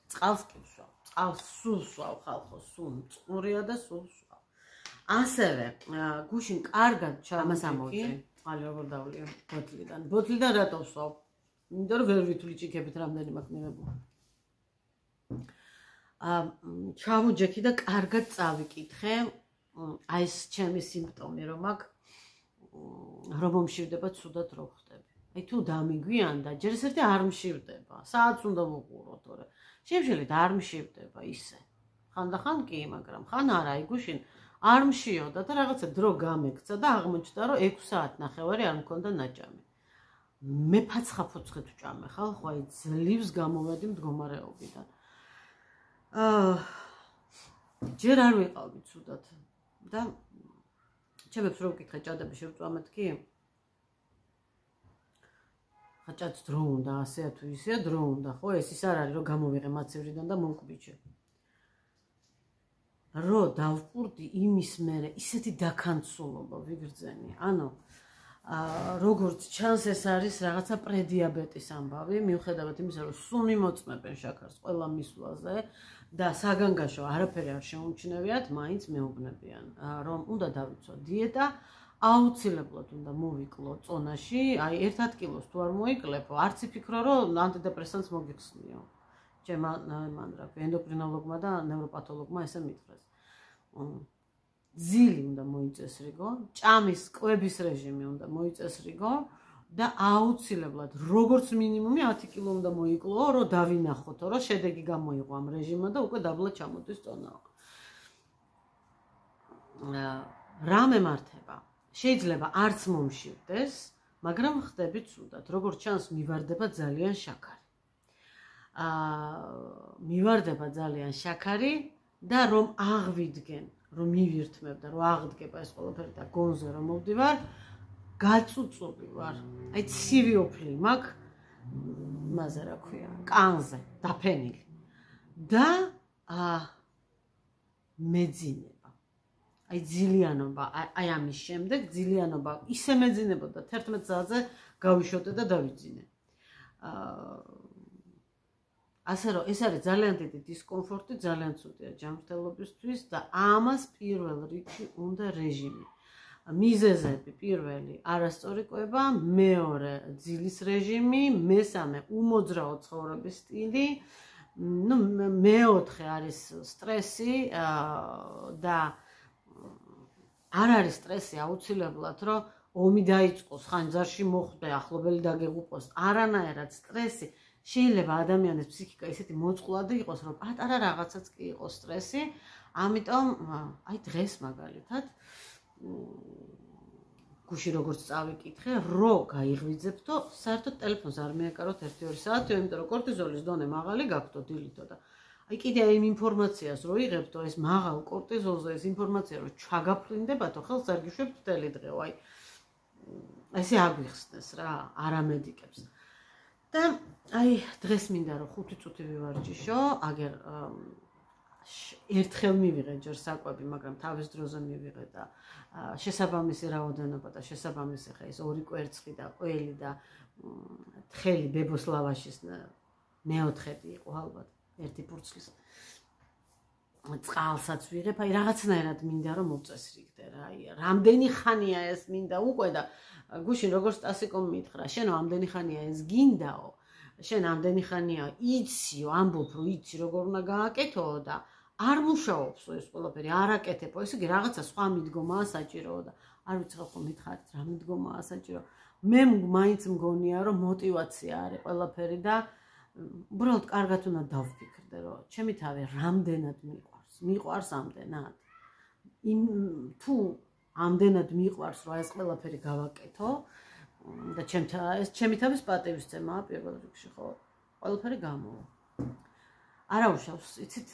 წყალს კი ვსვავ, წყალს სულ ვსვავ ხალხო, სულ მწყურია და სულ ვსვავ. ასევე გუშინ კარგად ამას ამოვჭი. წყალი როგორ დავლია ბოთლიდან. ბოთლიდან რატო ვსვავ? იმიტომ რომ ვერ ვითვლი ჭიქებით რამდენი მაქვს მიღებული. ჩავუჯექი და კარგად წავიკითხე. აი ეს ჩემი სიმპტომი რომ მაქვს, რომ მომშივდება ცუდად რო ხდები. აი თუ დამიგვიანდა, ჯერ ერთი არ მშივდება. საათს უნდა ვუყურო თორე. შევშელით არ მშივდება ისე. ხანდახან კი, მაგრამ ხან არა, აი გუშინ არ მშიოდა და რაღაცა დრო გამექცა და აღმოჩნდა რომ 6 საათი ნახევარი არ მქონდა ნაჭამი. მე ფაცხა-ფუცხით ვჭამე ხალხო, აი ძლივს გამოვედი მდგომარეობიდან. ჯერ არ ვიყავი ცუდად და ჩემებს რო ვკითხე ჭადები შევწვა მეთქი? ხაჭაც დრო უნდა, ასეა თუ ისეა დრო უნდა, ხო ეს ის არ არის რომ გამოვიღე მაცევრიდან და მომკვიჩე. რო დავყურდი იმის მერე ისეთი დაქანცულობა ვიგრძენი. ანუ როგორც ჩანს ეს არის რაღაცა პრედიაბეტის ამბავი, მიუხედავად იმისა, რომ სულ მიმოწმებენ შაქარს ყველა მისვლაზე და საგანგაშო არაფერი არ შეუმჩნევიათ, მაინც მეუბნებიან, რომ უნდა დავიცვა დიეტა, აუცილებლად უნდა მოვიკლო წონაში, აი 1 კილოს თუ არ მოიკლებო, არც იფიქრო, რომ ანტიდეპრესანტს მოგიხსნიო. ჩემმა ენდოკრინოლოგმა და ნევროპათოლოგმა ესე მითხრეს. ძილი უნდა მოიწესრიგო, ჭამის კვების რეჟიმი უნდა მოიწესრიგო და აუცილებლად როგორც მინიმუმი 10 კილო უნდა მოიკლოო, რომ დავინახოთ, რომ შედეგი გამოიღო ამ რეჟიმმა და უკვე დაბლა ჩამოდის წონაო. რა მემართება? შეიძლება არც მომშივდეს, მაგრამ ხდებით ცუდად. როგორც ჩანს, მივარდება ძალიან შაქარი. მივარდება ძალიან შაქარი და რომ აღვიდგენ, რომ მივირთმევ და რომ აღდგება ეს ყველაფერი და გონზე რომ მოვდივარ, გაწუწული ვარ. აი ცივი ოფლი მაქვს, მასე რა ქვია, კანზე დაფენილი. და მეძინება. აი ძილიანობა, აი ამის შემდეგ ძილიანობა ისე მეძინებოდა 11 საათზე გავიშოტე და დავიძინე. ასე რომ ეს არის ძალიან დიდი დისკომფორტი, ძალიან ცუდია ჯანმრთელობისთვის და ამას პირველ რიგში უნდა რეჟიმი. მიზეზები პირველი არასწორი კვება, მეორე ძილის რეჟიმი, მესამე უმოძრაო ცხოვრების სტილი, მეოთხე არის სტრესი და არ არის სტრესი აუცილებლად, რომ ომი დაიწყოს, ხანძარში მოხვდე, ახლობელი დაგეღუპოს, არანაირად სტრესი შეიძლება ადამიანის ფსიქიკა ისეთი მოწყვლადი იყოს, რომ პატარა რაღაცაც კი იყოს სტრესი, ამიტომ აი დღეს მაგალითად გუში როგორც წავიკითხე, რო გაიღვიძებთო, საერთოდ ტელეფონს არ მიაკაროთ 1-2 საათი, იმიტომ რომ კორტიზოლის დონე მაღალი გაქვთო დილითო და აი კიდე იმ ინფორმაციას რო იღებთო, ეს მაღალ კორტიზოლზე ეს ინფორმაცია რო ჩაგაფრინდებათო, ხელს არ გიშვებთ მთელი დღეო, აი ესე აგვიხსნეს რა, არამედიკებს. და აი დღეს მინდა რომ 5 წუთი ვივარჯიშო, აგერ ერთხელ მივიღე ჯერ საკვები, მაგრამ თავის დროზე მივიღე და შესაბამისი რაოდენობა და შესაბამისი ხა ეს 2 კვერცხი და ყველი და თხელი ბებოს ლავაშის მეოთხედი იყო ალბათ ერთი ფურცლის წყალსაც ვიღებ, აი რაღაცნაირად მინდა რომ მოვწესრიგდე რა, აი რამდენი ხანია ეს მინდა უკვე და გუშინ როგორც ტასიკომ მითხრა, შენო ამდენი ხანია ეს გინდაო, შენ ამდენი ხანია იციო, ამბობ რომ იცი როგორ უნდა გააკეთო და არ მუშაობს ეს ყველაფერი, არ აკეთებო, ესე იგი რაღაცა სხვა მიდგომაა საჭიროა და არ ვიცი ხო მითხარით რა მიდგომაა საჭირო. მე მაინც მგონია რომ мотиваცია არის ყველაფერი და უბრალოდ კარგად უნდა დავფიქრდე რომ ჩემი თავი რამდენად მიყვარს ამდენად. თუ ამდენად მიყვარს რომ ეს ყველაფერი გავაკეთო და ჩემი თავის პატივისცემაა პირველ რიგში ხო ყველაფერი გამოვა. არა უშავს, იცით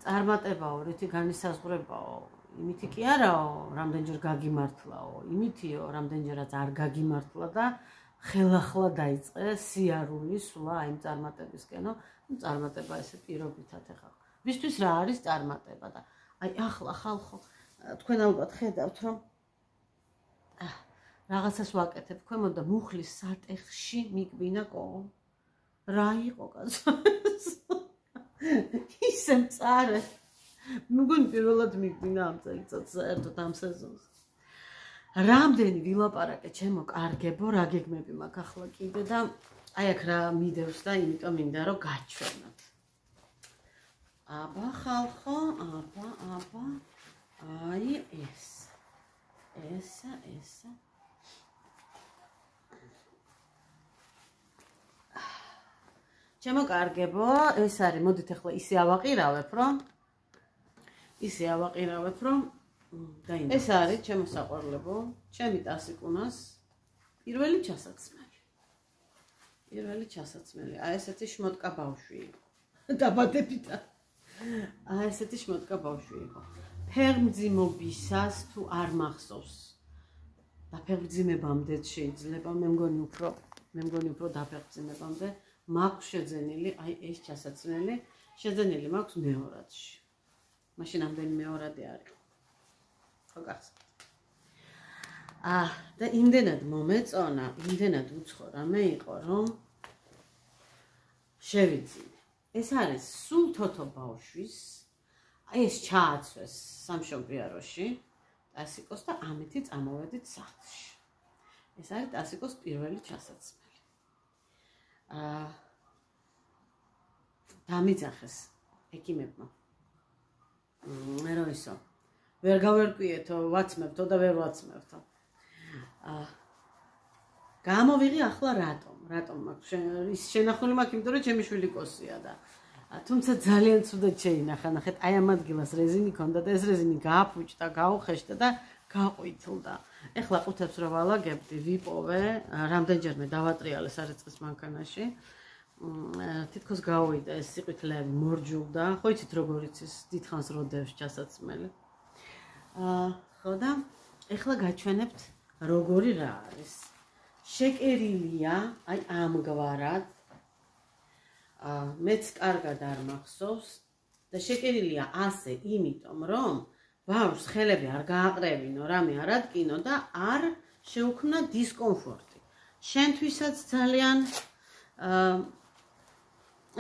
წარმატებაო, რითი განისაზღვრებაო, იმითი კი არაო, რამდენჯერ გაგიმართლაო, იმითიო, რამდენჯერაც არ გაგიმართლა და ხელახლა დაიწყე სიარული სულა იმ წარმატებისკენო, წარმატება ესე პირობითად ეხლა. ვისთვის რა არის წარმატება და აი ახლა ხალხო, თქვენ ალბათ ხედავთ რომ რაღაცას ვაკეთებ, ქვემოთ და მუხლის სატეხში მიგბინა კო. რა იყო კაცო? ისე მწარე. მგონი პირველად მიგბინა ამ წელიწადს საერთოდ ამ სეზონს. რამდენი ვილაპარაკე ჩემო კარგებო, რა გეგმები მაქვს ახლა კიდე და აი აქ რა მიდევს და იმიტომ მინდა რომ გაჩვენოთ. აბა ხალხო, აბა. აი ეს. ესა. ჩემო კარგებო, ეს არის, მოდით ახლა ისე ავაყირავებ, რომ ეს არის ჩემო საყვარლებო, ჩემი ტასიკუნას პირველი ჩასაცმელი. აი ესეთი შმოტკა ბავშვი იყო. დაბადებიდან. აი ესეთი შმოტკა ბავშვი იყო. ფეხმძიმობისას თუ არ მახსოვს. და ფეხმძიმებამდე შეიძლება, მე მგონი უფრო დაფეხმძიმებამდე მაქვს შეძენილი, აი ეს ჩასაცმელი, შეძენილი მაქვს მეორადში. მაშინ ამდენი მეორადი არ იყო. ხო გახსოვთ. და იმდენად მომეწონა, იმდენად უცხო რამე იყო, რომ შევიძინე. ეს არის სულ თოთო ბავშვის, აი ეს ჩააცვეს სამშობიაროში, ტასიკოს და ამითი წამოვედით სახლში. ეს არის ტასიკოს პირველი ჩასაცმელი. დამიძახეს ექიმებმა. ვერ გავერკვიეთო, ვაცმევთო და ვერ ვაცმევთო. გამოვიღი ახლა რატომ მაქვს ის შენახული მაქვს, იმიტომ რომ ჩემი შვილი კოსია და თუმცა ძალიან ცუდად შეინახა, ნახეთ, აი ამ ადგილას რეზინი ქონდა და ეს რეზინი გააფუჭდა, გაუხეშდა და გაყვითლდა. ეხლა ყუთებს რო ვალაგებდი, ვიპოვე, რამდენჯერმე დავატრიალე სარეწყის მანქანაში. თითქოს გავუვიდა ეს სიყვითლეები მორჯულდა, ხო იცით როგორ იცის დიდხანს როდევს ჩასაცმელი. ხო და ეხლა გაჩვენებთ როგორი რა არის. შეკერილია, აი ამგვარად. მეც კარგად არ მახსოვს და შეკერილია ასე, იმიტომ რომ ბავშვს ხელები არ გააყრევინო, რამე არ ადგინო და არ შეუქმნა დისკომფორტი. შენთვისაც ძალიან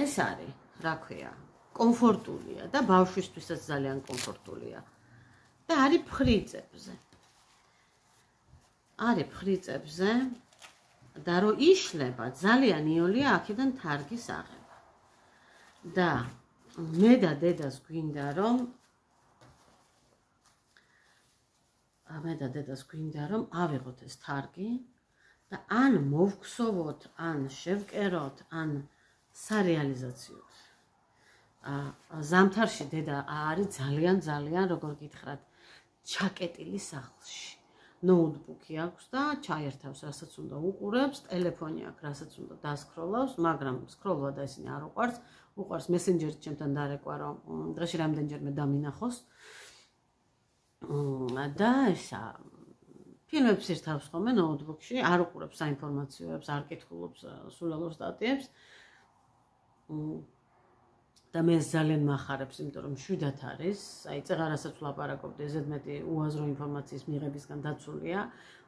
ეს არის, რა ქვია, კომფორტულია და ბავშვისთვისაც ძალიან კომფორტულია. და არის ფხრიწებზე. და რო იშლება, ძალიან იოლია აქედან თარგის აღება. და მე და დედას გვინდა რომ ავიღოთ ეს თარგი და ან მოვგსოვოთ, ან შევკეროთ, ან სარეალიზაციოთ. ზამთარში დედა არის ძალიან როგორ გითხრათ, ჩაკეტილი სახლში. ნოუთბუქი აქვს და ჩაერთავს, რასაც უნდა უყურებს, ტელეფონი აქვს, რასაც უნდა დასკროლავს, მაგრამ სკროლვა და ისინი არ უყვარს. უყვარს მესენჯერით ჩემთან დარეკვა, რომ დღეში რამდენჯერმე დამინახოს. და ისა ფილმებს ირთავს ხოლმე ნოუთბუქში, არ უყურებს საინფორმაციოებს, არ კითხულობს სულელურ სტატიებს. და მე ძალიან მახარებს, იმიტომ რომ შვიდათ არის, აი წეღარასაც ვლაპარაკობდი, ზედმეტი უაზრო ინფორმაციის მიღებისგან დაცულია.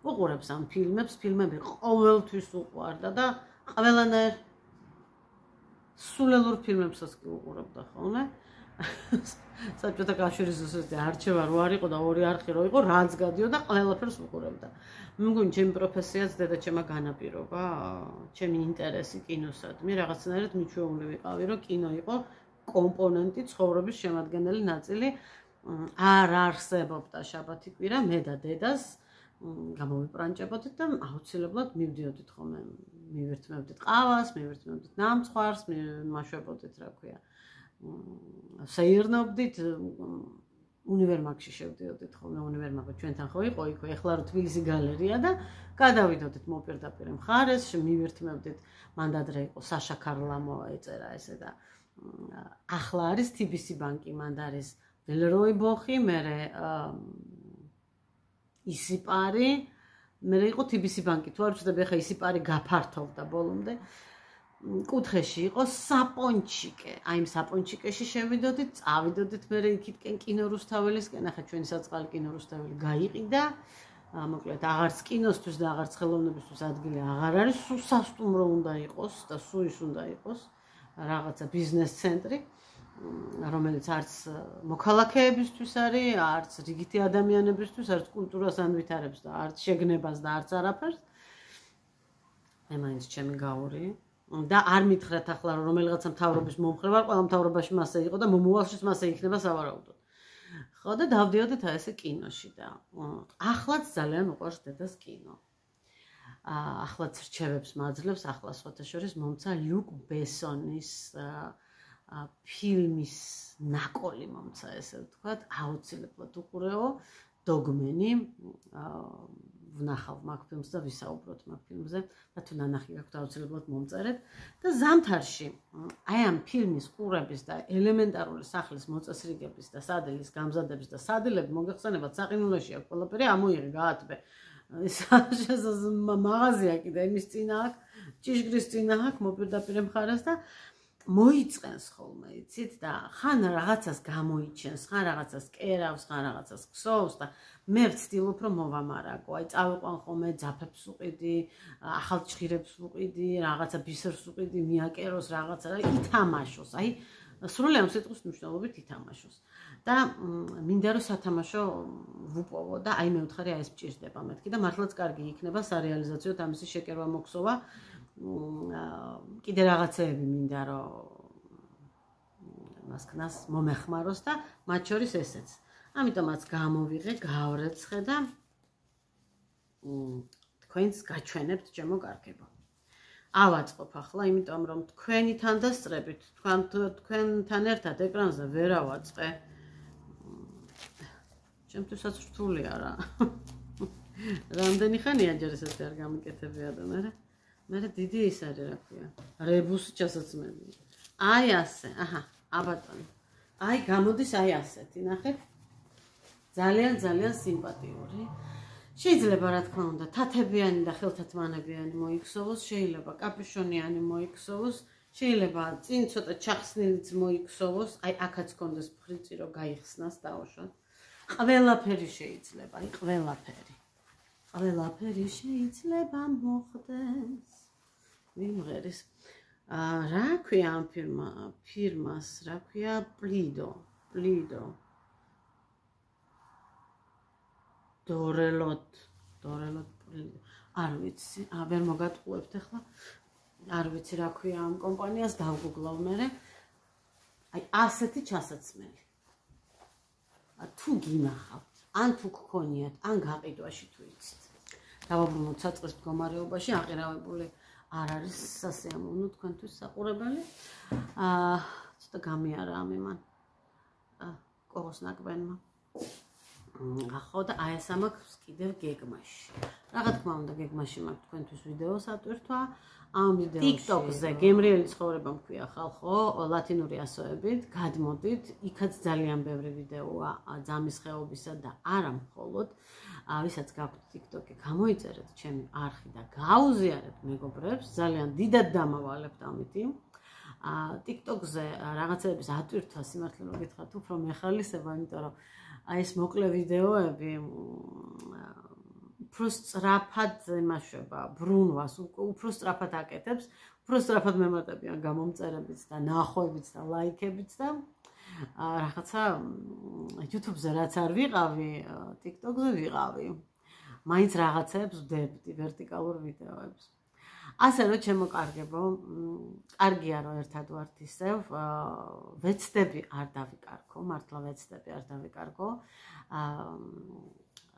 უყურებს ამ ფილმებს, ფილმები ყოველთვის უყვარდა და ყველანაირ სულელურ ფილმებსაც კი უყურებდა ხოლმე. საბჭოთა კავშირის უსწრაფო არჩევა რო არ იყო და ორი არხი რო იყო, რაც გადიოდა, ყველაფერს უყურებდა. მე მგონი ჩემი პროფესიაც დედა ჩემა განაპირობა, ჩემი ინტერესი კინოსადმი, რაღაცნაირად მიჩვეული ვიყავი, რომ კინო იყო კომპონენტი, ცხოვრების შემადგენელი ნაწილი. არ არსებობდა შაბათი კვირა, მე და დედას გამოვიპრანჭებოდით და აუცილებლად მივდიოდით ხოლმე, მივირთმევდით ყავას, მივირთმევდით ნამცხვარს, მაშვებოდით, რა ქვია. საირნობდით, უნივერმაგში შევდიოდით ხოლმე, უნივერმაგო ჩვენთან ხო იყო, იქ ეხლა რო თბილისი გალერეა და გადავიდოდით მოპირდაპირე მხარეს, მივირთმევდით, მანდადრე იყო საშა ქარლამოვა ეწერა ესე და ახლა არის TBC ბანკი, მანდ არის ველროი ბოხი, მერე ისიპარი, მერე იყო TBC ბანკი, თუ არ ვწდები, ახლა ისიპარი გაფართოვდა ბოლომდე. კუთხეში იყო საპონჩიკე. აი იმ საპონჩიკეში შევიდოდით, წავიდოდით მერე იქითკენ კინორუსთაველისკენ, ახლა ჩვენი საწყალი კინორუსთაველი გაიყიდა. მოკლედ აღარც კინოსთვის და აღარც ხელოვნებისთვის ადგილი აღარ არის, სულ სასტუმრო უნდა იყოს და სულ ის უნდა იყოს. რაღაცა ბიზნეს ცენტრი, რომელიც არც მოქალაქეებისთვის არის, არც რიგითი ადამიანებისთვის, არც კულტურას ანვითარებს და არც შეგნებას და არც არაფერს. მე მაინც ჩემი გაური და არ მითხრათ ახლა რომ რომელიღაცა მთავრობის მომხრე ვარ, ყველა მთავრობაში მასე იყო და მომავალშიც მასე იქნება სავარაუდოდ. ხო და დავდიოდით ესე კინოში და ახლაც ძალიან უყვარს დედას კინო. ახლაც რჩევებს მაძლევს, ახლა სხვათა შორის მომცა ლუკ ბესონის ფილმის ნაკოლი მომცა, ესე ვთქვათ, აუცილებლად უყურეო, დოგმენი, ვნახავ მაგ ფილმს და ვისაუბროთ მაგ ფილმზე, და თუ ნანახი გაქვთ აუცილებლად მომწერეთ და ზამთარში აი ამ ფილმის ყურების და ელემენტარული სახლის მოწესრიგების და სადილის გამზადების და სადილები მოგეხსენებათ საყინულოში აქვს ყველაფერი, ამოიღე, გაატბე. მაღაზია კიდე იმის წინა აქვს, ჭიშგრის წინა აქვს, მოპირდაპირე მხარეს და მოიწყენს ხოლმე, იცით და ხან რაღაცას გამოიჩენს, ხან რაღაცას კერავს, ხან რაღაცას ქსოვს და მე ვცდილობ რომ მოვამარაგო. აი წავიყვან ხოლმე ძაფებს უყიდი, ახალ ჭხირებს უყიდი, რაღაცა ბისერს უყიდი, მიაკეროს რაღაცა და ითამაშოს. აი სრული ამ სიტყვის მნიშვნელობით ითამაშოს. და მინდა რომ სათამაშო ვუპოვო და აი მე ვთხარი აი ეს მჭირდება მეთქი და მართლაც კარგი იქნება სარეალიზაციოდ ამისი შეკერვა მოგსოვა. კიდე რაღაცეები მინდა რომ მასკნას მომეხმაროს და მათ შორის ესეც. ამიტომაც გამოვიღე, გავრეცხე და თქვენს გაჩვენებთ ჩემო კარგებო. ავაწყობ ახლა, იმიტომ რომ თქვენი თანდასწრებით, თქვენთან ერთად ეკრანზე ვერ ავაწყე. ჩემთვისაც რთულია რა. რამდენი ხანია ჯერ ესეთი არ გამიკეთებია და მე დიდი ის არის რა ქვია. რებუსი ჩასაცმელი. აი ასე, აჰა, აბატონო. აი გამოდის აი ასეთი, ნახეთ. ძალიან სიმპათიური. შეიძლება რა თქმა უნდა, თათებიანი და ხელთათმანებიანი მოიქცოვოს, შეიძლება კაპუშონიანი მოიქცოვოს, შეიძლება წინ ცოტა ჩახსნილიც მოიქცოვოს, აი აქაც კონდეს ფრიცი რომ გაიხსნას დაუშვათ. ყველაფერი შეიძლება, აი ყველაფერი. ყველაფერი შეიძლება მოხდეს. ვიმღერის. რა ქვია ამ ფირმას, რა ქვია Plido. Dorelot Plido. არ ვიცი, ვერ მოგატყუებთ ახლა. არ ვიცი რა ქვია ამ კომპანიას, დავგუგლავ მე. აი ასეთი ჩასაცმელი. თუ გინახავთ, ან თუ გქონიათ, ან გაყიდვაში თუ იცით. დავაბრუნოთ საწყის მდგომარეობაში, აყირავებული არ არის სასიამოვნო თქვენთვის საყურებელი. ცოტა გამიარა ამემან. კოღოს ნაკბენმა. ხო და აი ეს ამაქვს კიდევ გეგმაში. რა თქმა უნდა, გეგმაში მაქვს თქვენთვის ვიდეო სატვირთვა. ამ ვიდეოში TikTok-ზე გემრიელი ცხოვრება მქვია ხალხო, ლათინური ასოებით, გადმოდით, იქაც ძალიან ბევრი ვიდეოა ძამის ხეობისა და არა მხოლოდ. ვისაც გაქვთ TikTok-ი, გამოიწერეთ ჩემი არხი და გაუზიარეთ მეგობრებს, ძალიან დიდად დამავალებთ ამითი. TikTok-ზე რაღაცების ატვირთვა სიმართლე რომ გითხრათ, უფრო მეხალისება, იმიტომ რომ აი ეს მოკლე ვიდეოები უფრო სწრაფად იმაშვება, ბრუნვას, უფრო სწრაფად აკეთებს, უფრო სწრაფად მემატებიან გამომწერებიც და ნახვებიც და ლაიქებიც და რაღაცა YouTube-ზე რაც არ ვიყავი, TikTok-ზე ვიყავი. მაინც რაღაცებს ვდებდი ვერტიკალურ ვიდეოებს. ასე რომ ჩემო კარგებო, კარგია რომ ერთად ვართ ისევ, ვეცდები არ დავიკარგო, მართლა ვეცდები არ დავიკარგო.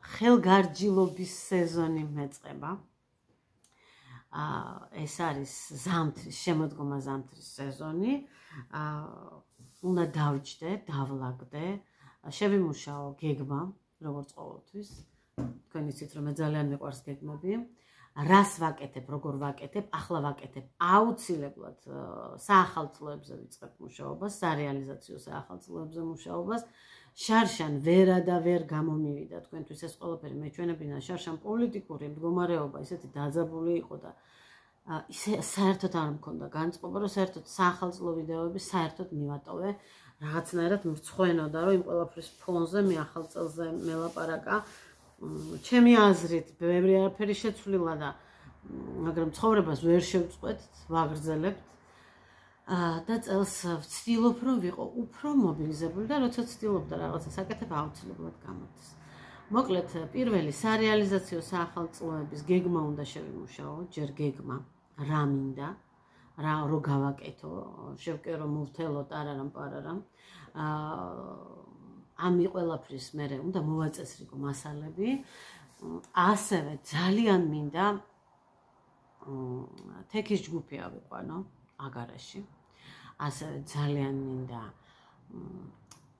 ხელგარჯილობის სეზონი მეწყება. ეს არის ზამთრის, შემოდგომა ზამთრის სეზონი. უნდა დავიჯდე, დავლაგდე, შევიმუშაო გეგმა, როგორც ყოველთვის. თქვენ იცით რომ მე ძალიან მიყვარს გეგმები. რას ვაკეთებ, როგორ ვაკეთებ, ახლა ვაკეთებ აუცილებლად საახალწლოებზე ვიწყებ მუშაობას, სარეალიზაციო საახალწლოებზე მუშაობას. შარშან ვერა და ვერ გამომივიდა თქვენთვის ეს ყველაფერი მეჩვენებინა შარშან პოლიტიკური მდგომარეობა ისეთი დაძაბული იყო და ისე საერთოდ არ მქონდა განწყობა რომ საერთოდ საახალწლო ვიდეოები საერთოდ მივატოვე რაღაცნაირად მრცხვენოდა რომ იმ ყველაფრის ფონზე მე ახალ წელზე მელაპარაკა ჩემი აზრით ბევრი არაფერი შეცვლილა და მაგრამ ცხოვრებას ვერ შევწყვეტ ვაგრძელებთ და წელს ვცდილობ რომ ვიყო უფრო მობილიზებული და როცა ვცდილობ და რაღაცას აკეთებ აუცილებლად გამოდის. მოკლედ პირველი სარეალიზაციო საახალწლოების გეგმა უნდა შევიმუშაო, ჯერ გეგმა რა მინდა, რო გავაკეთო, შევკერო მოვთელოთ არარამ პარარამ. ამი ყველაფრის მერე უნდა მოვაწესრიგო მასალები. ასევე ძალიან მინდა თექის ჯგუფი ავიყვანო აგარაში. ასევე ძალიან მინდა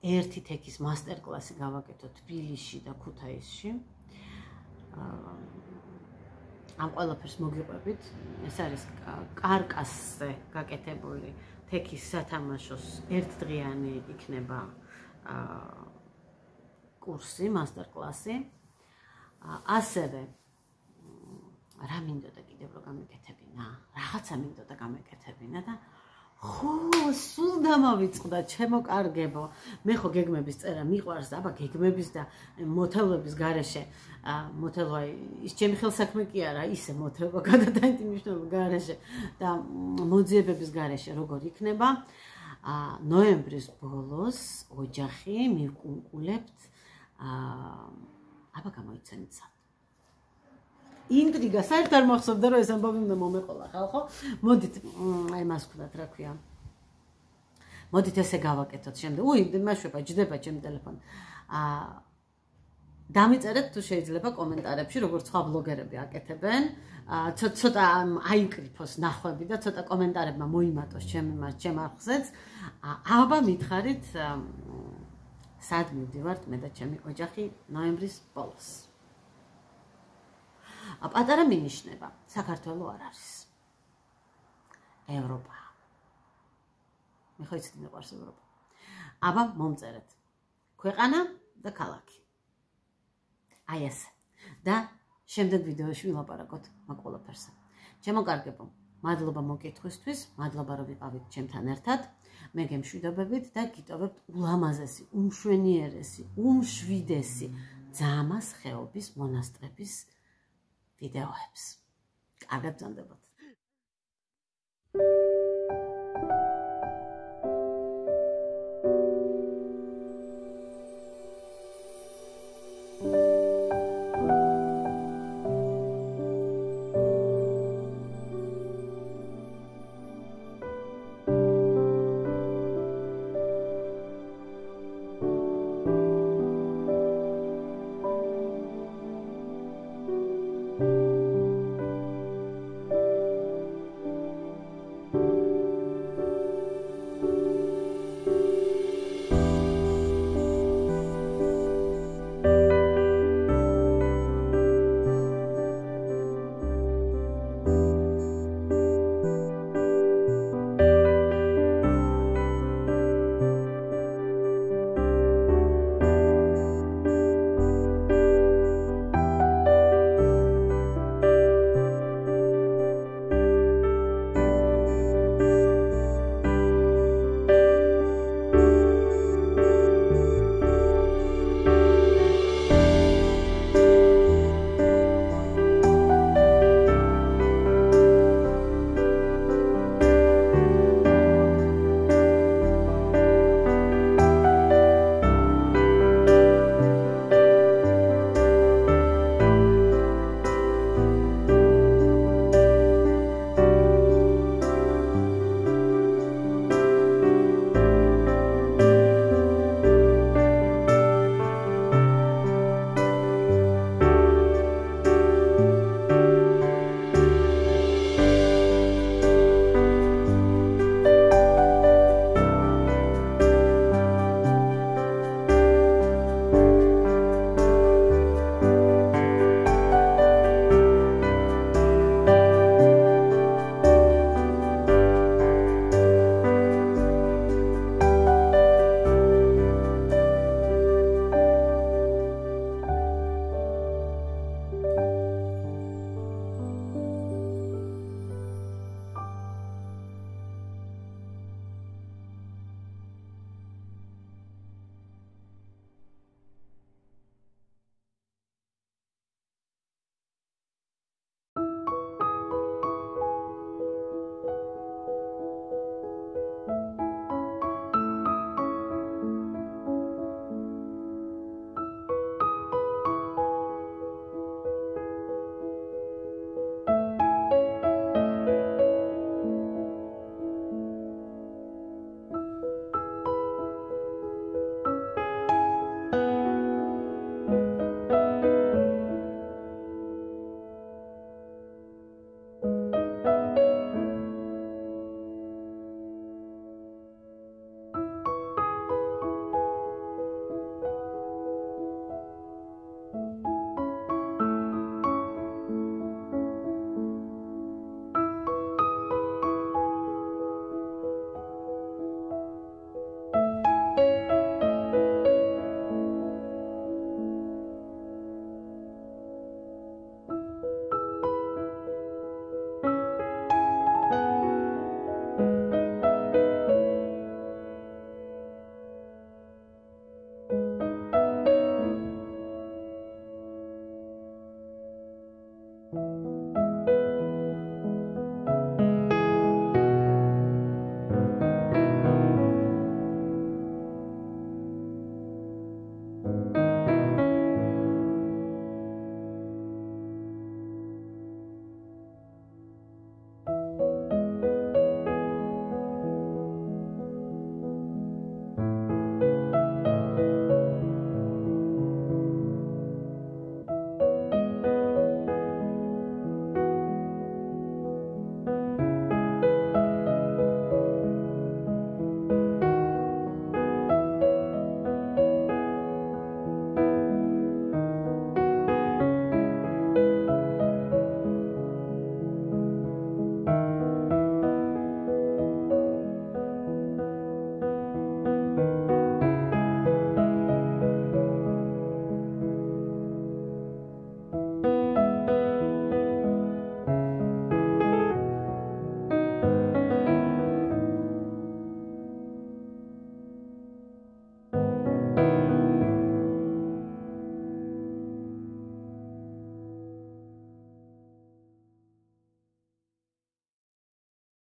ერთი თექის მასტერკლასი გავაკეთო თბილისში და ქუთაისში. ამ ყველაფერს მოგიყვებით. ეს არის კარკასზე გაკეთებული თექის სათამაშოს ერთდღიანი იქნება კურსი, მასტერკლასი. ასევე რა მინდოდა კიდევ რომ გამეკეთებინა? რაღაცა მინდოდა გამეკეთებინა და ხო, სულ დამავიწყდა ჩემო კარგებო. მე ხო გეგმების წერა მიყვარს, აბა გეგმების და მოთელვების გარეშე, მოთელვა ის ჩემი ხელსაქმე კი არა, ისე მოთელვა გადადაინტი მნიშვნელობის გარეშე და მოძიებების გარეშე როგორ იქნება? ნოემბრის ბოლოს ოჯახი მივკუნკულებთ აბა გამოიცემით სად. ინტრიგა საერთოდ არ მოახსოვდა რომ ეს ამბავი უნდა მომეყოლა ხალხო. მოდით, აი მას ვქნათ რა ქვია. მოდით ესე გავაკეთოთ შემდეგ. მაშვება ჯდება ჩემი ტელეფონი. დამიწერეთ თუ შეიძლება კომენტარებში, როგორც სხვა ბლოგერები აკეთებენ. ცოტა აიკრიფოს ნახვები და ცოტა კომენტარებმა მოიმატოს ჩემ არხზეც. აბა მითხარით სად მივდივართ მე და ჩემი ოჯახი ნოემბრის ბოლოს. პატარა მინიშნება, საქართველო არ არის. ევროპა. მე ხო იცით მიყვარს ევროპა. აბა მომწერეთ. ქვეყანა და ქალაქი. აი ეს. და შემდეგ ვიდეოში ვილაპარაკოთ მაგ ყველაფერზე. ჩემო კარგებო, მადლობა მოკითხვისთვის, მადლობა რომ ვიყავით ჩემთან ერთად. მე გემშვიდობებით და გიტოვებთ ულამაზესი, უმშვენიერესი, უმშვიდესი ძამას ხეობის მონასტრების ვიდეოებს. კარგად ბრძანდებოდ. Thank you.